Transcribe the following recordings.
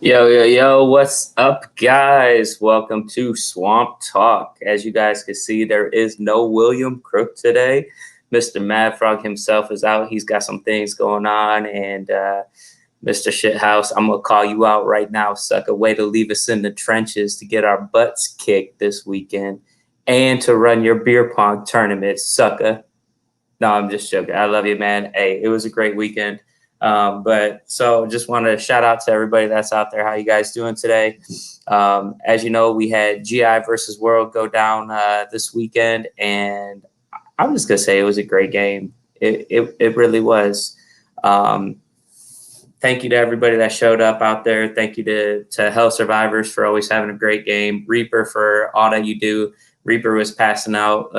Yo, what's up, guys? Welcome to Swamp Talk. As you guys can see, there is no William Crook today. Mr. Mad Frog himself is out. He's got some things going on. And Mr. Shithouse, I'm going to call you out right now, sucker. Way to leave us in the trenches to get our butts kicked this weekend and to run your beer pong tournament, sucker. No, I'm just joking. I love you, man. Hey, it was a great weekend. But so just want to shout out to everybody that's out there. How you guys doing today? As you know, we had GI versus World go down this weekend, and I'm just gonna say it was a great game. It really was. Thank you to everybody that showed up out there. Thank you to Hell Survivors for always having a great game. Reaper for all that you do. Reaper was passing out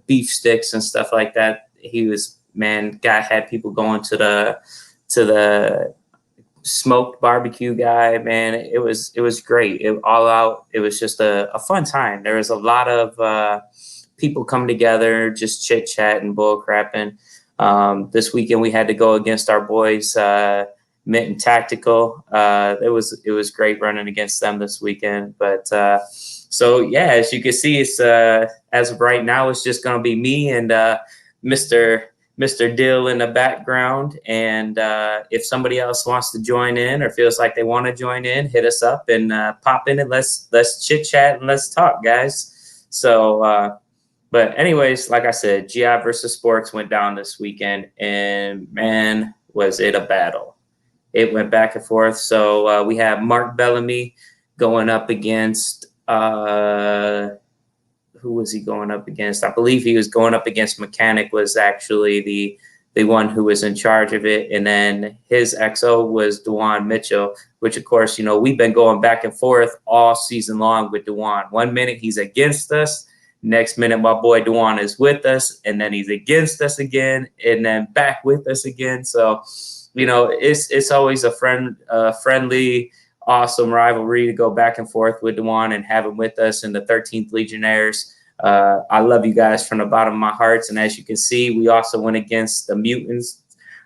beef sticks and stuff like that. He was, man, had people going to the smoked barbecue guy, man. It was great. All out. It was just a fun time. There was a lot of people coming together, just chit chat and bull crapping. This weekend we had to go against our boys, Mint and Tactical. It was great running against them this weekend. But so yeah, as you can see, it's as of right now, it's just gonna be me and Mr. Dill in the background. And if somebody else wants to join in or feels like they want to join in, hit us up and pop in and let's chit chat and let's talk, guys. So, but anyways, like I said, GI versus Sports went down this weekend, and man, was it a battle. It went back and forth. So we have Mark Bellamy going up against, who was he going up against? I believe he was going up against Mechanic, was actually the one who was in charge of it. And then his XO was Dewan Mitchell, which, of course, you know, we've been going back and forth all season long with Dewan. 1 minute he's against us. Next minute, my boy Dewan is with us, and then he's against us again, and then back with us again. So, you know, it's always a friendly, awesome rivalry to go back and forth with Dewan and have him with us in the 13th Legionnaires. I love you guys from the bottom of my heart. And as you can see, we also went against the Mutants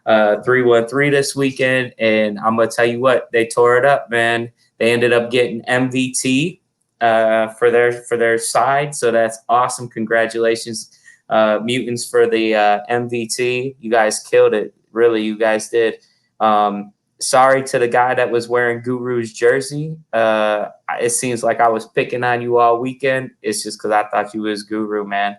3-1-3 this weekend. And I'm going to tell you what, they tore it up, man. They ended up getting MVT for their side. So that's awesome. Congratulations, Mutants, for the MVT. You guys killed it. Really, you guys did. Sorry to the guy that was wearing Guru's jersey. It seems like I was picking on you all weekend. It's just because I thought you was Guru, man.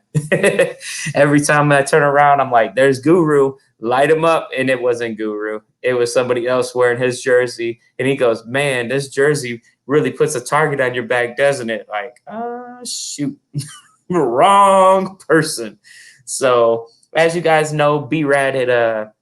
Every time I turn around, I'm like, there's Guru. Light him up. And it wasn't Guru. It was somebody else wearing his jersey. And he goes, man, this jersey really puts a target on your back, doesn't it? Like, shoot. Wrong person. So as you guys know, B-Rad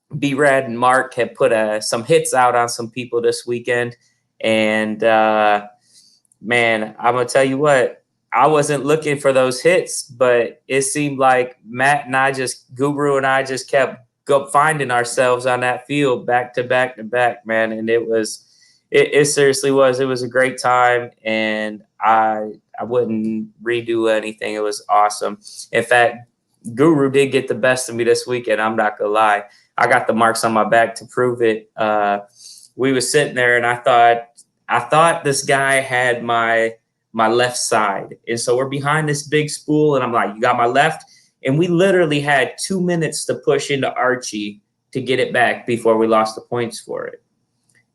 and Mark had put some hits out on some people this weekend. And, man, I'm going to tell you what, I wasn't looking for those hits, but it seemed like Matt and Guru and I just kept finding ourselves on that field back to back to back, man. And it seriously was. It was a great time. And I wouldn't redo anything. It was awesome. In fact, Guru did get the best of me this weekend. I'm not going to lie. I got the marks on my back to prove it. We were sitting there, and I thought this guy had my left side. And so we're behind this big spool, and I'm like, you got my left? And we literally had 2 minutes to push into Archie to get it back before we lost the points for it.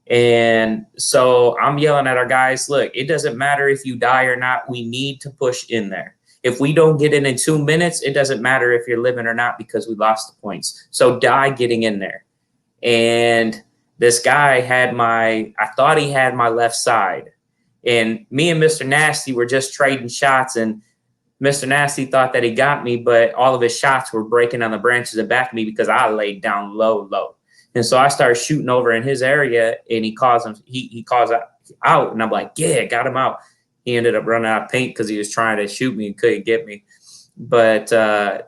And so I'm yelling at our guys, look, it doesn't matter if you die or not. We need to push in there. If we don't get in 2 minutes, it doesn't matter if you're living or not because we lost the points. So die getting in there. And this guy I thought he had my left side. And me and Mr. Nasty were just trading shots. And Mr. Nasty thought that he got me, but all of his shots were breaking on the branches and back of me because I laid down low. And so I started shooting over in his area, and he calls out. And I'm like, yeah, got him out. He ended up running out of paint because he was trying to shoot me and couldn't get me. But I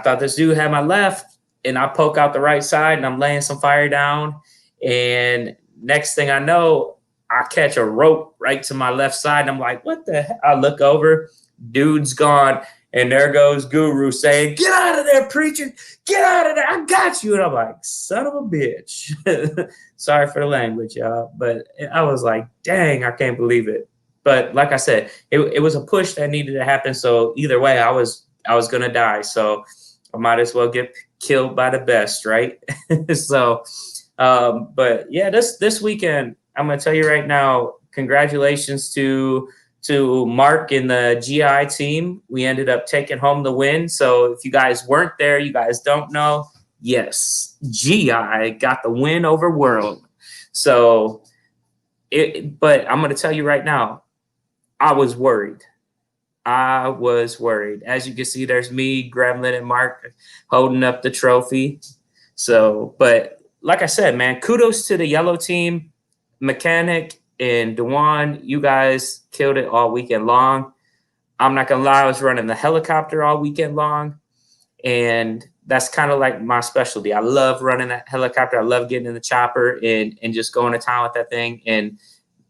thought this dude had my left, and I poke out the right side, and I'm laying some fire down. And next thing I know, I catch a rope right to my left side, and I'm like, what the hell? I look over, dude's gone, and there goes Guru saying, get out of there, preacher. Get out of there. I got you. And I'm like, son of a bitch. Sorry for the language, y'all. But I was like, dang, I can't believe it. But like I said, it was a push that needed to happen. So either way, I was going to die. So I might as well get killed by the best, right? So, but yeah, this weekend, I'm going to tell you right now, congratulations to Mark and the GI team. We ended up taking home the win. So if you guys weren't there, you guys don't know, yes, GI got the win over World. So, but I'm going to tell you right now, I was worried. As you can see, there's me, Gremlin, and Mark holding up the trophy. So, but like I said, man, kudos to the yellow team, Mechanic and Dewan. You guys killed it all weekend long. I'm not going to lie, I was running the helicopter all weekend long. And that's kind of like my specialty. I love running that helicopter. I love getting in the chopper and just going to town with that thing. And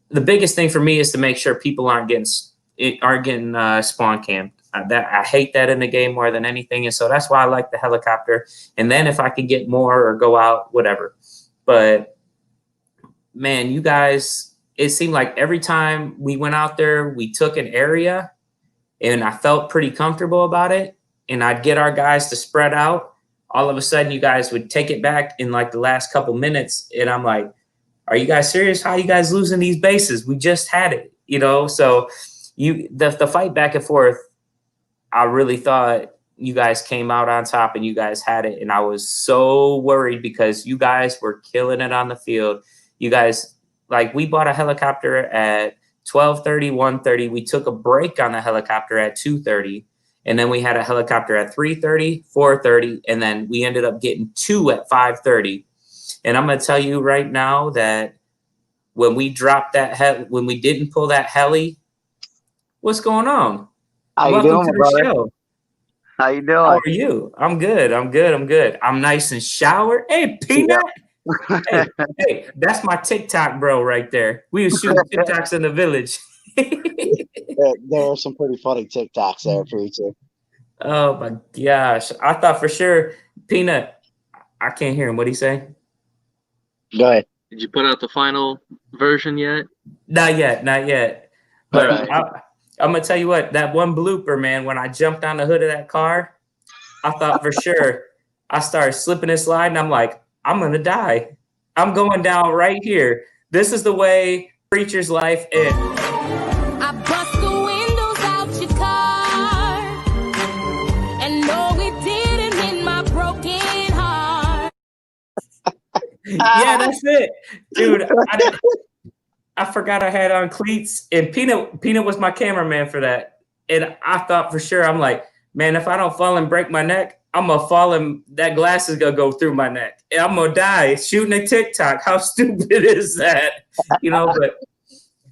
the biggest thing for me is to make sure people aren't getting spawn camped. I hate that in the game more than anything, and so that's why I like the helicopter. And then if I can get more or go out, whatever. But man, you guys, it seemed like every time we went out there, we took an area, and I felt pretty comfortable about it. And I'd get our guys to spread out. All of a sudden, you guys would take it back in like the last couple minutes, and I'm like, are you guys serious? How are you guys losing these bases? We just had it, you know? So the fight back and forth, I really thought you guys came out on top and you guys had it. And I was so worried because you guys were killing it on the field. You guys, like, we bought a helicopter at 12:30, 1:30. We took a break on the helicopter at 2:30. And then we had a helicopter at 3:30, 4:30. And then we ended up getting two at 5:30. And I'm going to tell you right now that when we dropped that when we didn't pull that heli, what's going on? How you Welcome doing, to my the brother? show. How you How doing? are you? I'm good. I'm good. I'm good. I'm nice and showered. Hey, Peanut. Yep. Hey, hey, that's my TikTok bro right there. We was shooting TikToks in the village. There are some pretty funny TikToks there, preacher. Oh my gosh. I thought for sure, Peanut, I can't hear him. What'd he say? Go ahead. Did you put out the final version yet? Not yet, not yet. All But right. I'm gonna tell you what, that one blooper, man, when I jumped on the hood of that car, I thought for sure I started slipping and sliding. I'm like, I'm gonna die. I'm going down right here. This is the way Preacher's life ends. I bust the windows out your car, and no, it didn't hit my broken heart. Yeah, that's it, dude. I forgot I had on cleats, and Peanut was my cameraman for that. And I thought for sure, I'm like, man, if I don't fall and break my neck, I'm gonna fall and that glass is gonna go through my neck, and I'm gonna die shooting a TikTok. How stupid is that? You know,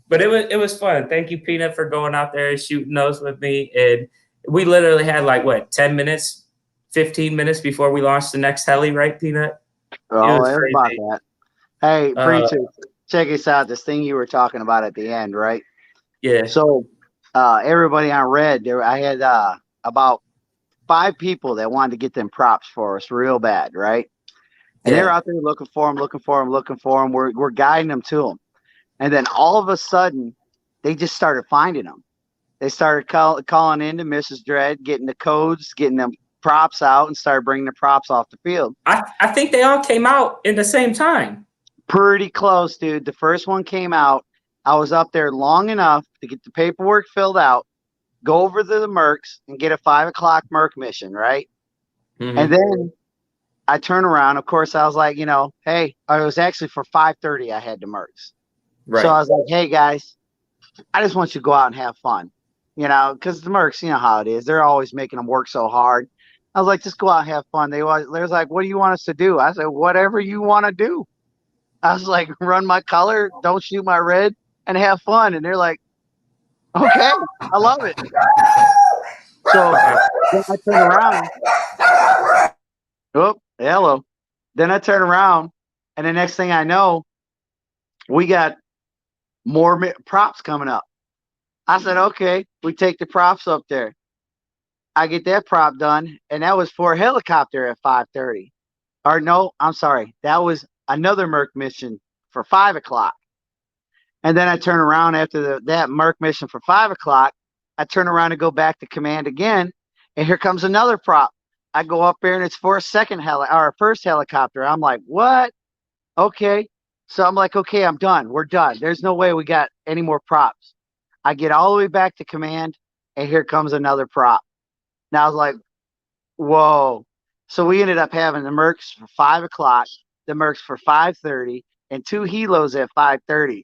but it was fun. Thank you, Peanut, for going out there and shooting those with me. And we literally had like what 10 minutes, 15 minutes before we launched the next heli, right, Peanut? Oh, was it's about crazy. that. Hey, Uh, preacher, check this out. This thing you were talking about at the end, right? Yeah. So, everybody on Red, I had about 5 people that wanted to get them props for us real bad, right? And they're Yeah. out there looking for them, looking for them, looking for them. We're guiding them to them, and then all of a sudden, they just started finding them. They started calling into Mrs. Dredd, getting the codes, getting them props out, and started bringing the props off the field. I think they all came out in the same time. Pretty close, dude. The first one came out. I was up there long enough to get the paperwork filled out, go over to the Mercs, and get a 5 o'clock Merc mission, right? Mhm. And then I turn around. Of course, I was like, hey, it was actually for 5:30. I had the Mercs, Right. so I was like, hey guys, I just want you to go out and have fun, because the Mercs, you know how it is. They're always making them work so hard. I was like, just go out and have fun. They was like, what do you want us to do? I said, whatever you want to do. I was like, run my color, don't shoot my red, and have fun. And they're like, okay, I love it. So then I turn around. Oh, hello. Then I turn around, and the next thing I know, we got more props coming up. I said, okay, we take the props up there. I get that prop done, and that was for a helicopter at 5:30. Or no, I'm sorry, that was another Merc mission for 5 o'clock. And then I turn around after that Merc mission for 5 o'clock. I turn around and go back to command again, and here comes another prop. I go up there, and it's for a first helicopter. I'm like, what? Okay. So I'm like, okay, I'm done. We're done. There's no way we got any more props. I get all the way back to command, and here comes another prop. Now I was like, whoa. So we ended up having the Mercs for 5 o'clock, the Mercs for 5:30, and 2 helos at 5:30.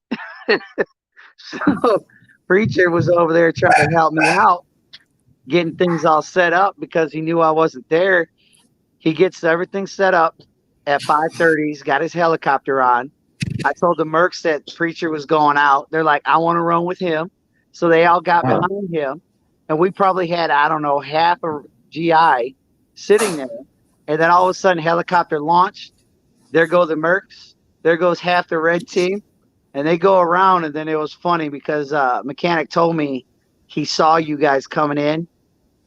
So Preacher was over there trying to help me out, getting things all set up because he knew I wasn't there. He gets everything set up at 5:30. He's got his helicopter on. I told the Mercs that Preacher was going out. They're like, I want to run with him. So they all got behind him. And we probably had, I don't know, half a GI sitting there. And then all of a sudden, helicopter launched. There go the Mercs. There goes half the red team. And they go around. And then it was funny because Mechanic told me he saw you guys coming in.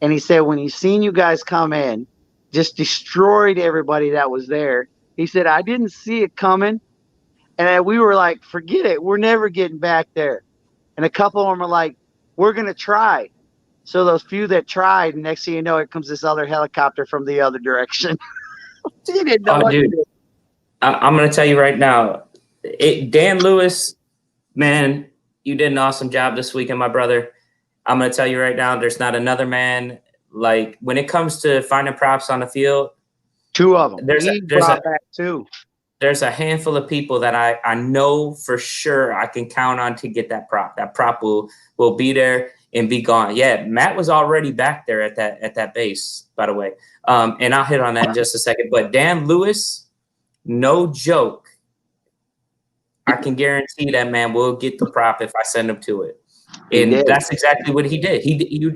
And he said, when he seen you guys come in, just destroyed everybody that was there. He said, I didn't see it coming. And we were like, forget it. We're never getting back there. And a couple of them were like, we're going to try. So those few that tried, next thing you know, here comes this other helicopter from the other direction. You didn't know Oh, what to dude. do. I'm going to tell you right now, Dan Lewis, man, you did an awesome job this weekend, my brother. I'm going to tell you right now, there's not another man, like when it comes to finding props on the field, 2 of them. There's two. There's a handful of people that I know for sure I can count on to get that prop. That prop will be there and be gone. Yeah, Matt was already back there at that base, by the way. And I'll hit on that in just a second. But Dan Lewis, no joke. I can guarantee that man will get the prop if I send him to it. He And did. that's exactly what he did.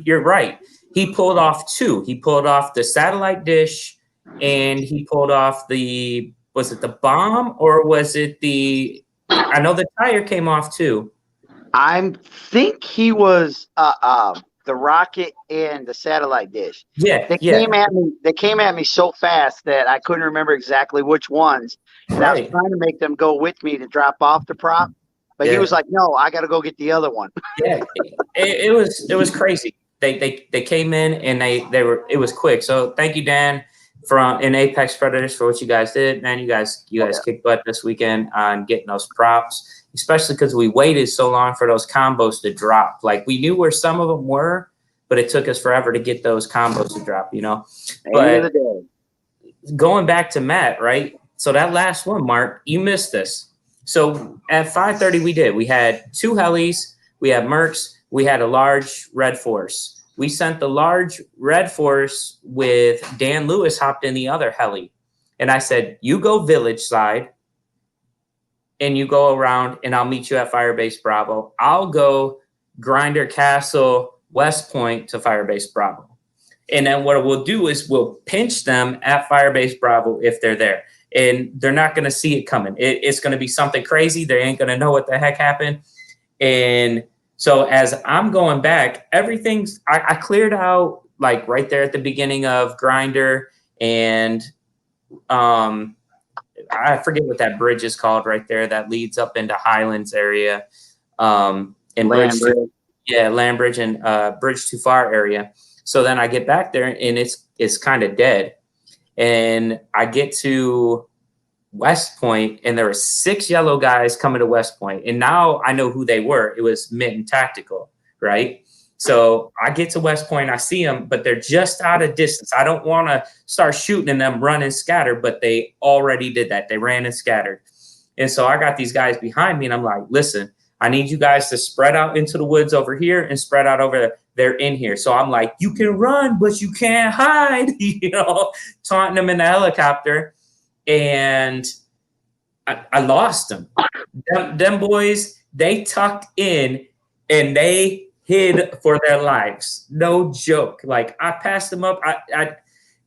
You're right. He pulled off two. He pulled off the satellite dish, and he pulled off was it the bomb or was it I know the tire came off too. I think he was the rocket and the satellite dish. Yeah, They yeah. came at me. They came at me so fast that I couldn't remember exactly which ones. And I was Right. trying to make them go with me to drop off the prop, but he Yeah. was like, "No, I got to go get the other one." Yeah, it was crazy. They came in and it was quick. So thank you, Dan, from in Apex Predators for what you guys did, man. You guys kicked butt this weekend on getting those props, especially because we waited so long for those combos to drop. Like we knew where some of them were, but it took us forever to get those combos to drop. You know, End of the day. going back to Matt, right? So that last one, Mark, you missed this. So at 5:30, we had two helis, we had Mercs, we had a large Red Force. We sent the large Red Force with Dan Lewis hopped in the other heli. And I said, you go village side and you go around and I'll meet you at Firebase Bravo. I'll go Grinder Castle, West Point to Firebase Bravo. And then what we'll do is we'll pinch them at Firebase Bravo if they're there. And they're not going to see it coming. It's going to be something crazy. They ain't going to know what the heck happened. And so as I'm going back, everything's I cleared out like right there at the beginning of Grinder, and I forget what that bridge is called right there that leads up into Highlands area. And Landbridge and Bridge Too Far area. So then I get back there and it's kind of dead. And I get to West Point and there were 6 yellow guys coming to West Point. And now I know who they were. It was Mitten Tactical, right? So I get to West Point, I see them, but they're just out of distance. I don't want to start shooting and them run and scatter, but they already did that. They ran and scattered. And so I got these guys behind me and I'm like, listen, I need you guys to spread out into the woods over here and spread out over there. They're in here. So I'm like, you can run, but you can't hide, you know, taunting them in the helicopter. And I lost them. Them boys, they tucked in and they hid for their lives. No joke. Like I passed them up.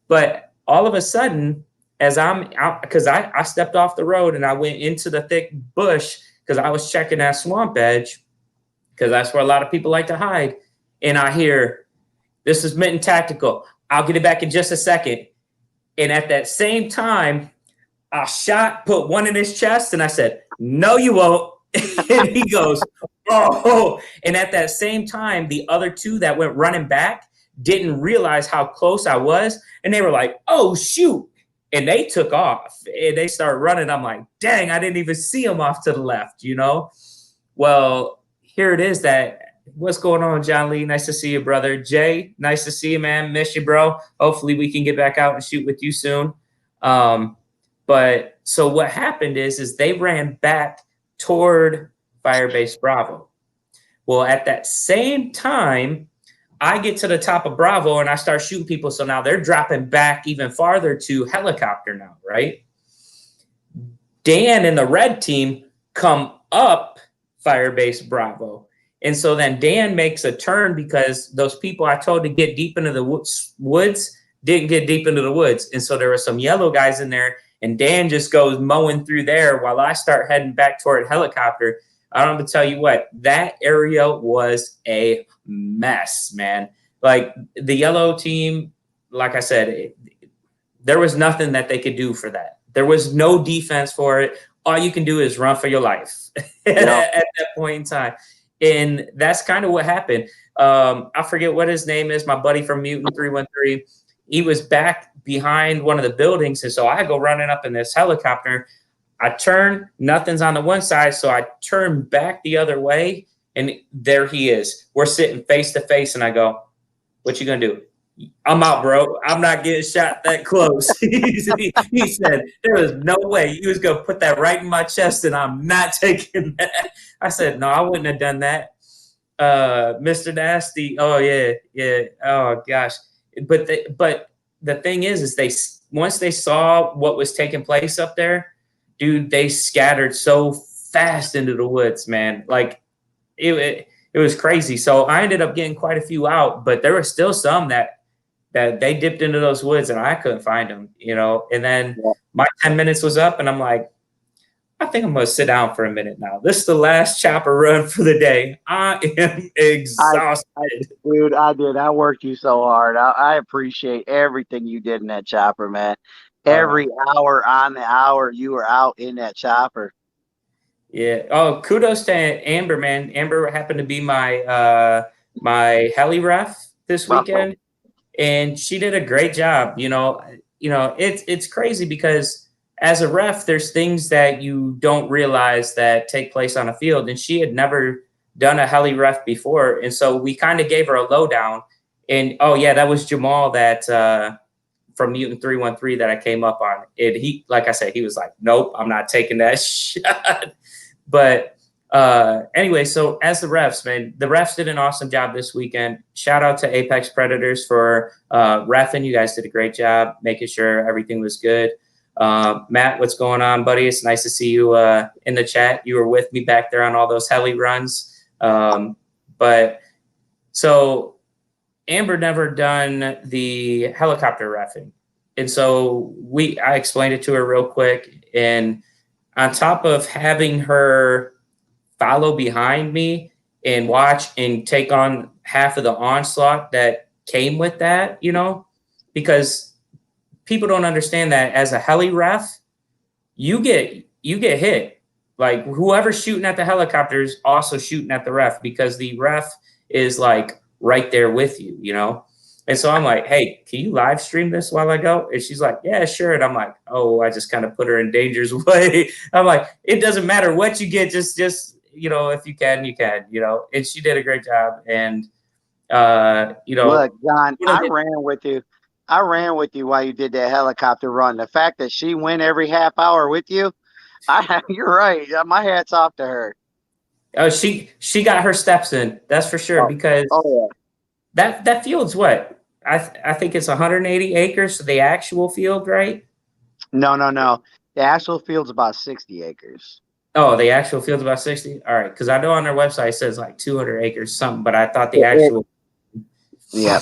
But all of a sudden, as I'm out, because I stepped off the road and I went into the thick bush because I was checking that swamp edge because that's where a lot of people like to hide. And I hear, this is Mitten Tactical. I'll get it back in just a second. And at that same time, I put one in his chest and I said, no, you won't. And he goes, oh. And at that same time, the other 2 that went running back didn't realize how close I was. And they were like, oh, shoot. And they took off and they started running. I'm like, dang, I didn't even see them off to the left, you know? Well, here it is what's going on, John Lee? Nice to see you, brother. Jay, nice to see you, man. Miss you, bro. Hopefully we can get back out and shoot with you soon. But so what happened is they ran back toward Firebase Bravo. Well, at that same time, I get to the top of Bravo and I start shooting people. So now they're dropping back even farther to helicopter now, right? Dan and the red team come up Firebase Bravo. And so then Dan makes a turn because those people I told to get deep into the woods didn't get deep into the woods. And so there were some yellow guys in there and Dan just goes mowing through there while I start heading back toward helicopter. I don't have to tell you what, that area was a mess, man. Like the yellow team, like I said, there was nothing that they could do for that. There was no defense for it. All you can do is run for your life at that point in time. And that's kind of what happened. I forget what his name is. My buddy from Mutant 313, he was back behind one of the buildings. And so I go running up in this helicopter. I turn, nothing's on the one side. So I turn back the other way and there he is. We're sitting face to face. And I go, what you going to do? I'm out, bro. I'm not getting shot that close. He said, there was no way you was going to put that right in my chest and I'm not taking that. I said, no, I wouldn't have done that. Mr. Nasty. Oh, yeah. Oh, gosh. But the thing is once they saw what was taking place up there, dude, they scattered so fast into the woods, man. Like it was crazy. So I ended up getting quite a few out, but there were still some that they dipped into those woods and I couldn't find them, you know. And then my 10 minutes was up, and I'm like, I think I'm gonna sit down for a minute now. This is the last chopper run for the day. I am exhausted. Dude, I did. I worked you so hard. I appreciate everything you did in that chopper, man. Every hour on the hour you were out in that chopper. Yeah. Oh, kudos to Amber, man. Amber happened to be my my heli ref this weekend, and she did a great job. You know, it's crazy because as a ref, there's things that you don't realize that take place on a field, and she had never done a heli ref before, and so we kind of gave her a lowdown. And oh yeah, that was Jamal that from Mutant 313 that I came up on. And he, like I said, he was like, "Nope, I'm not taking that shot." But anyway, so as the refs, man, the refs did an awesome job this weekend. Shout out to Apex Predators for reffing. You guys did a great job making sure everything was good. Matt, what's going on, buddy? It's nice to see you in the chat. You were with me back there on all those heli runs. But so Amber never done the helicopter reffing. And so I explained it to her real quick. And on top of having her follow behind me and watch and take on half of the onslaught that came with that, you know, because people don't understand that as a heli ref, you get hit. Like whoever's shooting at the helicopter is also shooting at the ref because the ref is like right there with you, you know? And so I'm like, hey, can you live stream this while I go? And she's like, yeah, sure. And I'm like, oh, I just kind of put her in danger's way. I'm like, it doesn't matter what you get. Just, you know, if you can, you can, you know, and she did a great job. And, you know, look, John, I ran with you. I ran with you while you did that helicopter run. The fact that she went every half hour with you, you're right. My hat's off to her. Oh, she got her steps in. That's for sure. Because that field's what? I think it's 180 acres to the actual field, right? No. The actual field's about 60 acres. Oh, the actual field's about 60? All right. Because I know on their website it says like 200 acres something, but I thought the actual... Yeah,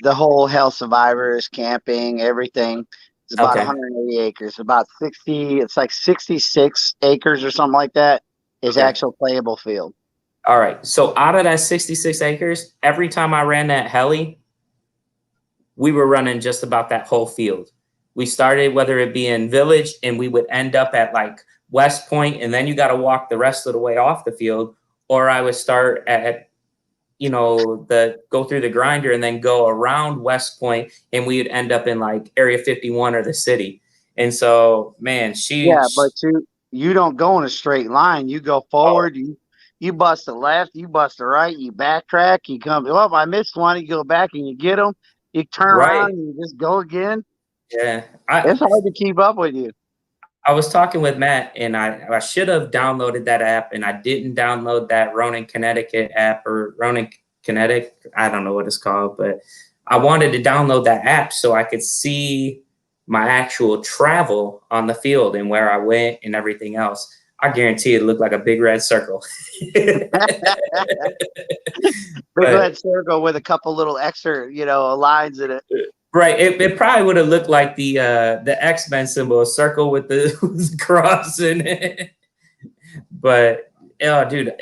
the whole Hell Survivors, camping, everything. It's about 180 acres. About 60, it's like 66 acres or something like that is actual playable field. All right. So out of that 66 acres, every time I ran that heli, we were running just about that whole field. We started, whether it be in Village, and we would end up at like West Point, and then you got to walk the rest of the way off the field. Or I would start at, you know, go through the grinder and then go around West Point, and we would end up in like Area 51 or the city. And so, man, but you don't go in a straight line. You go forward. You bust the left. You bust the right. You backtrack. You come. Oh, I missed one. You go back and you get them. You turn around and you just go again. Yeah, it's hard to keep up with you. I was talking with Matt, and I should have downloaded that app, and I didn't download that Ronin Connecticut app or Ronin Kinetic. I don't know what it's called, but I wanted to download that app so I could see my actual travel on the field and where I went and everything else. I guarantee it looked like a big red circle. Big red circle with a couple little extra, you know, lines in it. Right. It probably would have looked like the X-Men symbol, a circle with the cross in it. But oh, dude,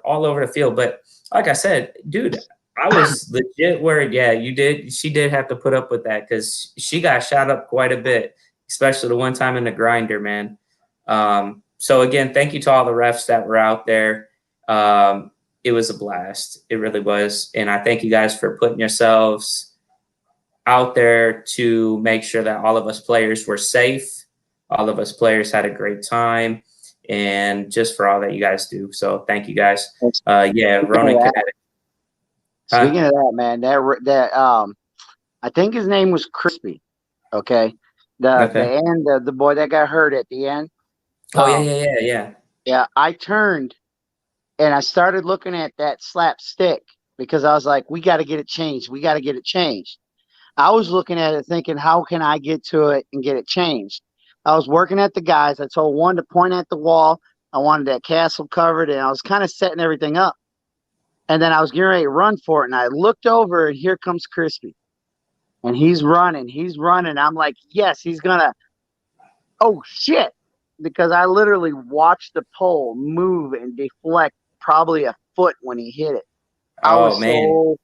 all over the field. But like I said, dude, I was legit worried. Yeah, you did. She did have to put up with that because she got shot up quite a bit, especially the one time in the grinder, man. So again, thank you to all the refs that were out there. It was a blast. It really was. And I thank you guys for putting yourselves out there to make sure that all of us players were safe. All of us players had a great time, and just for all that you guys do. So thank you guys. Ronin Kinetic. Speaking of that, man, I think his name was Crispy. Okay. The boy that got hurt at the end. Oh, yeah. Yeah, I turned and I started looking at that slap stick because I was like, we got to get it changed. We got to get it changed. I was looking at it thinking, how can I get to it and get it changed? I was working at the guys. I told one to point at the wall. I wanted that castle covered, and I was kind of setting everything up. And then I was getting ready to run for it, and I looked over, and here comes Crispy. And he's running. I'm like, yes, he's going to. Oh, shit. Because I literally watched the pole move and deflect probably a foot when he hit it. I Oh was man.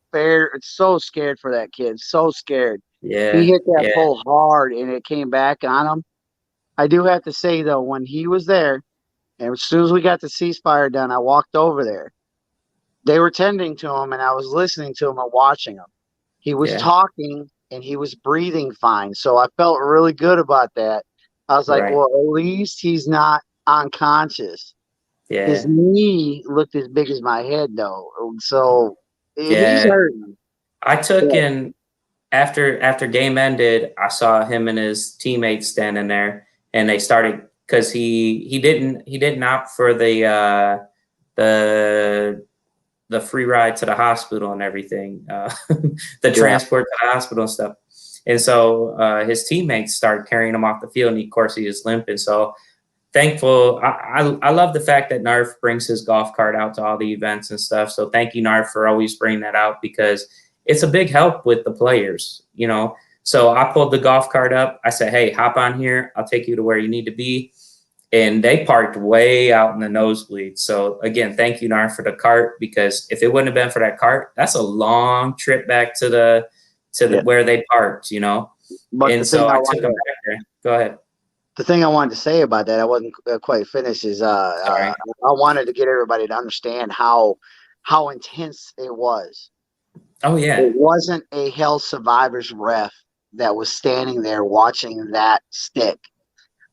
so scared for that kid. So scared. Yeah. He hit that Yeah. pole hard, and it came back on him. I do have to say, though, when he was there, and as soon as we got the ceasefire done, I walked over there. They were tending to him, and I was listening to him and watching him. He was Yeah. talking, and he was breathing fine. So I felt really good about that. I was like, Right. well, at least he's not unconscious. Yeah. His knee looked as big as my head, though. So he's Yeah. hurting. I took Yeah. in after game ended, I saw him and his teammates standing there, and they started because he didn't opt for the free ride to the hospital and everything, the transport to the hospital and stuff. And so his teammates started carrying him off the field, and of course he was limping. So thankful. I love the fact that Narf brings his golf cart out to all the events and stuff. So thank you, Narf, for always bringing that out, because it's a big help with the players, you know. So I pulled the golf cart up. I said, hey, hop on here. I'll take you to where you need to be. And they parked way out in the nosebleed. So again, thank you, Narf, for the cart, because if it wouldn't have been for that cart, that's a long trip back to the where they parked, you know. But and so I took them back there. Go ahead. The thing I wanted to say about that, I wasn't quite finished, is I wanted to get everybody to understand how intense it was. Oh, yeah. It wasn't a Hell Survivors ref that was standing there watching that stick,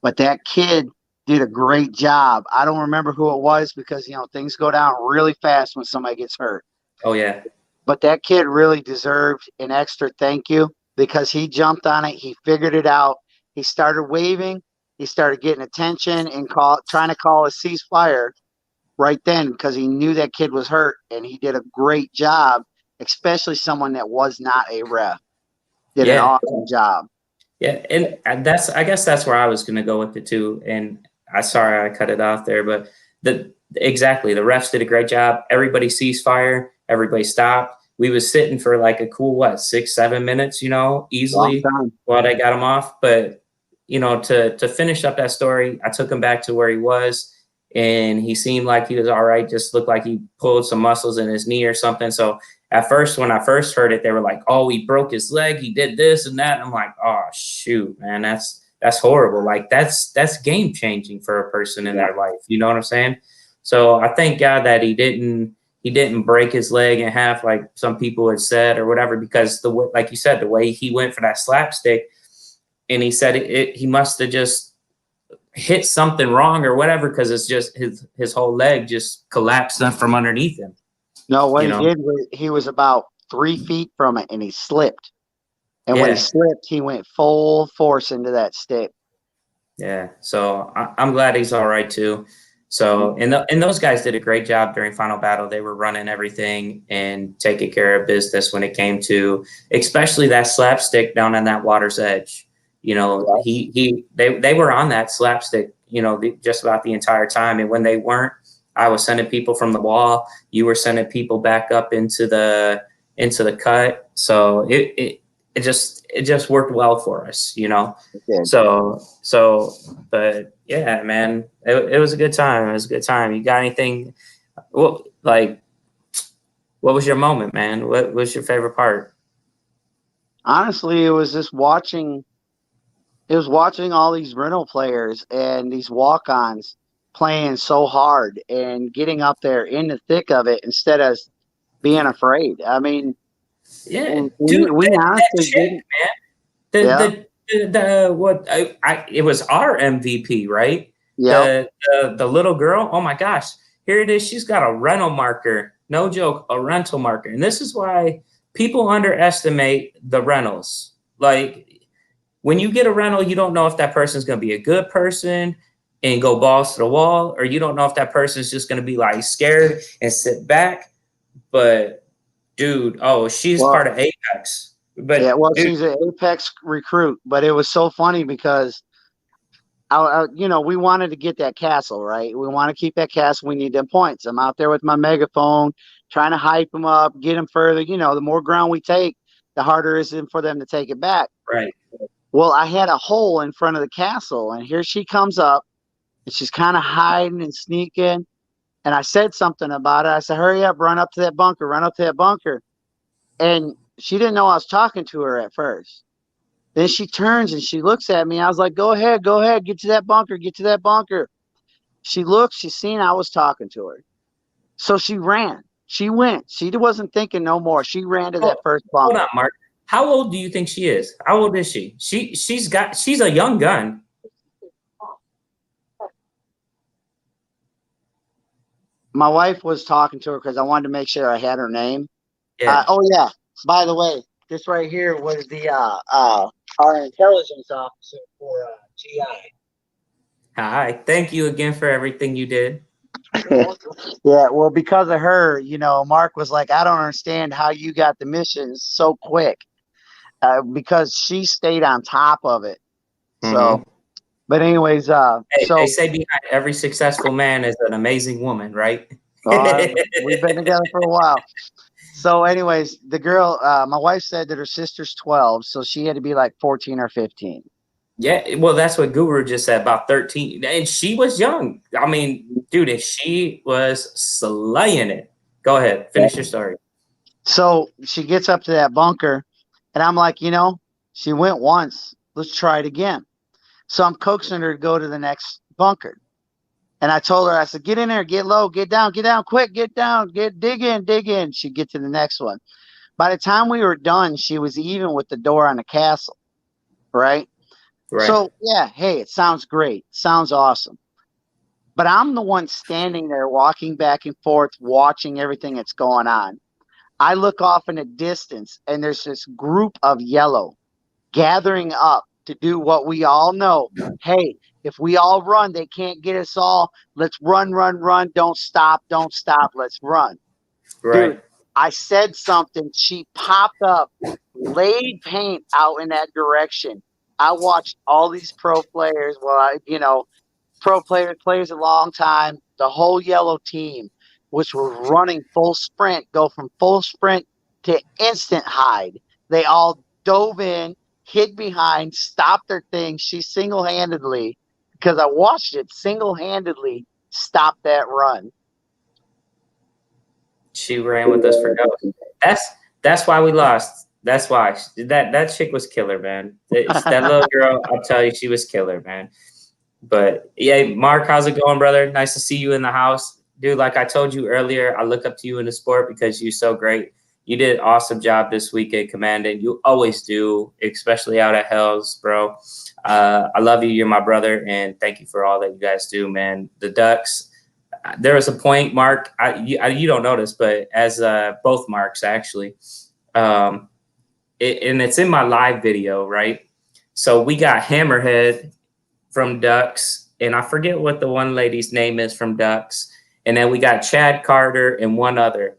but that kid did a great job. I don't remember who it was, because, you know, things go down really fast when somebody gets hurt. Oh, yeah. But that kid really deserved an extra thank you, because he jumped on it. He figured it out. He started waving. He started getting attention and trying to call a ceasefire right then, because he knew that kid was hurt, and he did a great job, especially someone that was not a ref. Did an awesome job. Yeah, and I guess that's where I was going to go with it too. And sorry I cut it off there, but exactly, the refs did a great job. Everybody ceasefire. Everybody stopped. We was sitting for like a cool 6-7 minutes, you know, easily while they got him off. But you know, to finish up that story, I took him back to where he was, and he seemed like he was all right. Just looked like he pulled some muscles in his knee or something. So at first, when I first heard it, they were like, "Oh, he broke his leg. He did this and that." And I'm like, "Oh, shoot, man, that's horrible. Like that's game changing for a person in their life." You know what I'm saying? So I thank God that he didn't break his leg in half like some people had said or whatever, because like you said, the way he went for that slapstick, and he said he must have just hit something wrong or whatever, because it's just his whole leg just collapsed from underneath him. No, what he did was he was about 3 feet from it, and he slipped. And when he slipped, he went full force into that stick. Yeah, so I'm glad he's all right too. So and those guys did a great job during Final Battle. They were running everything and taking care of business when it came to, especially that slapstick down on that water's edge. You know, they were on that slapstick, you know, just about the entire time. And when they weren't, I was sending people from the wall. You were sending people back up into the cut. So it just worked well for us, you know. So but yeah, man, it was a good time. It was a good time. You got anything? What was your moment, man? What was your favorite part? Honestly, it was just watching. It was watching all these rental players and these walk-ons playing so hard and getting up there in the thick of it instead of being afraid. I mean, yeah, we honestly didn't. It was our MVP, right? Yeah. The little girl. Oh my gosh, here it is. She's got a rental marker. No joke, a rental marker. And this is why people underestimate the rentals. Like, when you get a rental, you don't know if that person's going to be a good person and go balls to the wall, or you don't know if that person's just going to be like scared and sit back. But dude, she's part of Apex. But yeah, she's an Apex recruit. But it was so funny because we wanted to get that castle, right? We want to keep that castle. We need them points. I'm out there with my megaphone trying to hype them up, get them further. The more ground we take, the harder it is for them to take it back. Right. Well, I had a hole in front of the castle, and here she comes up, and she's kind of hiding and sneaking. And I said something about it. I said, hurry up, run up to that bunker, run up to that bunker. And she didn't know I was talking to her at first. Then she turns and she looks at me. I was like, go ahead, get to that bunker, get to that bunker. She looked, she seen I was talking to her. So she ran. She went. She wasn't thinking no more. She ran to that first bunker. Hold on, Mark. How old do you think she is? How old is she? She's a young gun. My wife was talking to her because I wanted to make sure I had her name. Yeah. Oh yeah. By the way, this right here was the our intelligence officer for GI. Hi. Thank you again for everything you did. Yeah, well, because of her, Mark was like, I don't understand how you got the missions so quick. Because she stayed on top of it. So, but anyways, they say behind every successful man is an amazing woman, right? We've been together for a while. So anyways, the girl, my wife said that her sister's 12, so she had to be like 14 or 15. Yeah, well, that's what Guru just said, about 13. And she was young. I mean, dude, she was slaying it. Go ahead, finish your story. So she gets up to that bunker, and I'm like, she went once. Let's try it again. So I'm coaxing her to go to the next bunker. And I told her, I said, get in there, get low, get down, quick, get down, dig in. She'd get to the next one. By the time we were done, she was even with the door on the castle, right? So, yeah, hey, it sounds great. Sounds awesome. But I'm the one standing there walking back and forth, watching everything that's going on. I look off in the distance, and there's this group of yellow gathering up to do what we all know. Hey, if we all run, they can't get us all. Let's run. Don't stop. Let's run. Right. Dude, I said something. She popped up, laid paint out in that direction. I watched all these pro players. Well, pro players a long time. The whole yellow team, which were running full sprint, go from full sprint to instant hide. They all dove in, hid behind, stopped their thing. She single-handedly, because I watched it, single-handedly stop that run. She ran with us for no. That's why we lost. That's why that chick was killer, man. That little girl, I'll tell you, she was killer, man. But yeah, Mark, how's it going, brother? Nice to see you in the house, dude. Like I told you earlier, I look up to you in the sport because you're so great. You did an awesome job this weekend commanding. You always do, especially out at Hell's, bro. I love you. You're my brother, and thank you for all that you guys do, man. The Ducks. There was a point, Mark. You don't know this, but as both Marks actually, and it's in my live video, right? So we got Hammerhead from Ducks, and I forget what the one lady's name is from Ducks, and then we got Chad Carter and one other.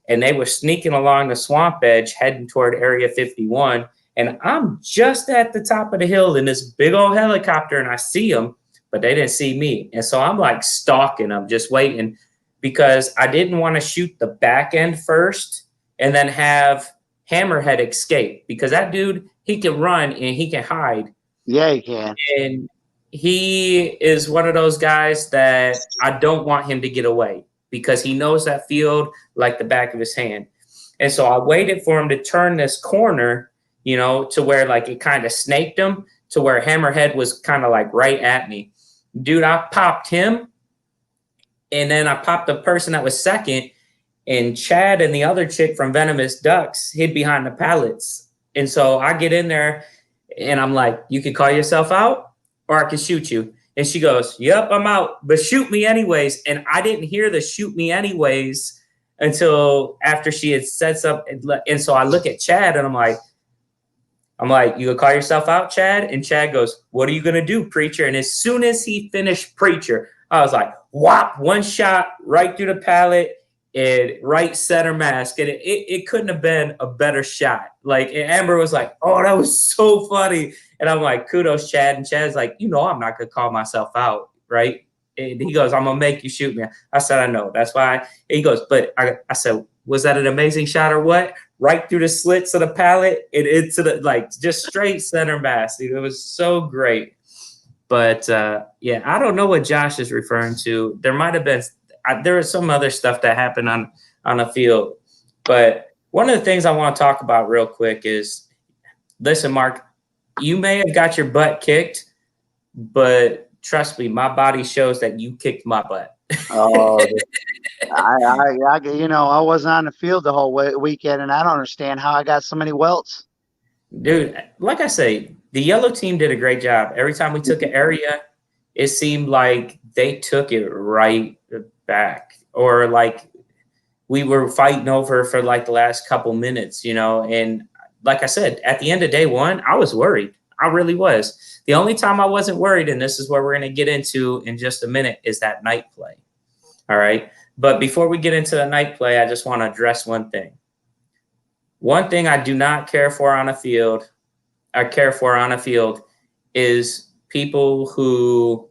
And they were sneaking along the swamp edge, heading toward Area 51. And I'm just at the top of the hill in this big old helicopter, and I see them, but they didn't see me. And so I'm like stalking them, just waiting, because I didn't want to shoot the back end first and then have Hammerhead escape, because that dude, he can run and he can hide. Yeah, he can. And he is one of those guys that I don't want him to get away, because he knows that field like the back of his hand. And so I waited for him to turn this corner, to where like it kind of snaked him, to where Hammerhead was kind of like right at me. Dude, I popped him, and then I popped the person that was second, and Chad and the other chick from Venomous Ducks hid behind the pallets. And so I get in there, and I'm like, you can call yourself out, or I can shoot you. And she goes, yep, I'm out, but shoot me anyways. And I didn't hear the shoot me anyways until after she had said something. And so I look at Chad, and I'm like, you gonna call yourself out, Chad? And Chad goes, what are you gonna do, preacher? And as soon as he finished preacher, I was like, whop, one shot right through the pallet. and right center mask, and it couldn't have been a better shot. Like, and Amber was like, "Oh, that was so funny," and I'm like, "Kudos, Chad." And Chad's like, I'm not gonna call myself out, right? And he goes, "I'm gonna make you shoot me." I said, "I know." That's why. He goes, "But I said, was that an amazing shot or what?" Right through the slits of the pallet and into the just straight center mask. It was so great. But yeah, I don't know what Josh is referring to. There might have been. There was some other stuff that happened on the field, but one of the things I want to talk about real quick is, listen, Mark, you may have got your butt kicked, but trust me, my body shows that you kicked my butt. Oh, I wasn't on the field the whole weekend, and I don't understand how I got so many welts. Dude, like I say, the yellow team did a great job. Every time we took an area, it seemed like they took it right back, or like we were fighting over for like the last couple minutes, and like I said, at the end of day one, I was worried. I really was. The only time I wasn't worried, and this is where we're going to get into in just a minute, is that night play. All right. But before we get into the night play, I just want to address one thing. One thing I do not care for on a field, is people who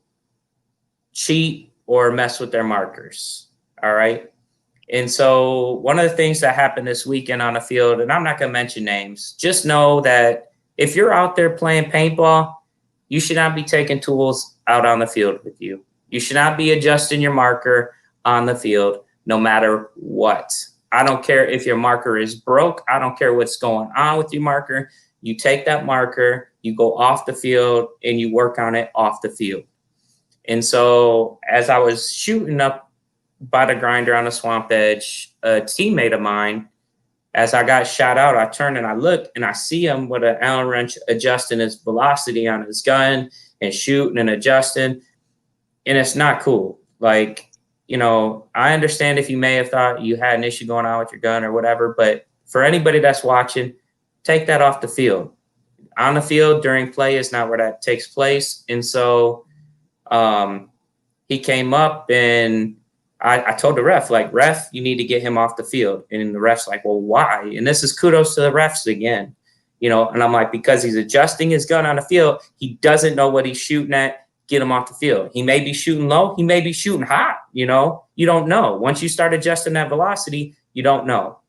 cheat or mess with their markers. All right. And so one of the things that happened this weekend on the field, and I'm not going to mention names, just know that if you're out there playing paintball, you should not be taking tools out on the field with you. You should not be adjusting your marker on the field, no matter what. I don't care if your marker is broke. I don't care what's going on with your marker. You take that marker, you go off the field, and you work on it off the field. And so as I was shooting up by the grinder on the swamp edge, a teammate of mine, as I got shot out, I turned and I looked and I see him with an Allen wrench adjusting his velocity on his gun and shooting and adjusting. And it's not cool. Like, I understand if you may have thought you had an issue going on with your gun or whatever, but for anybody that's watching, take that off the field. On the field during play is not where that takes place. And so he came up and I told the ref, ref, you need to get him off the field. And the ref's like, well, why? And this is kudos to the refs again, and I'm like, because he's adjusting his gun on the field. He doesn't know what he's shooting at. Get him off the field. He may be shooting low. He may be shooting hot. You don't know. Once you start adjusting that velocity, you don't know.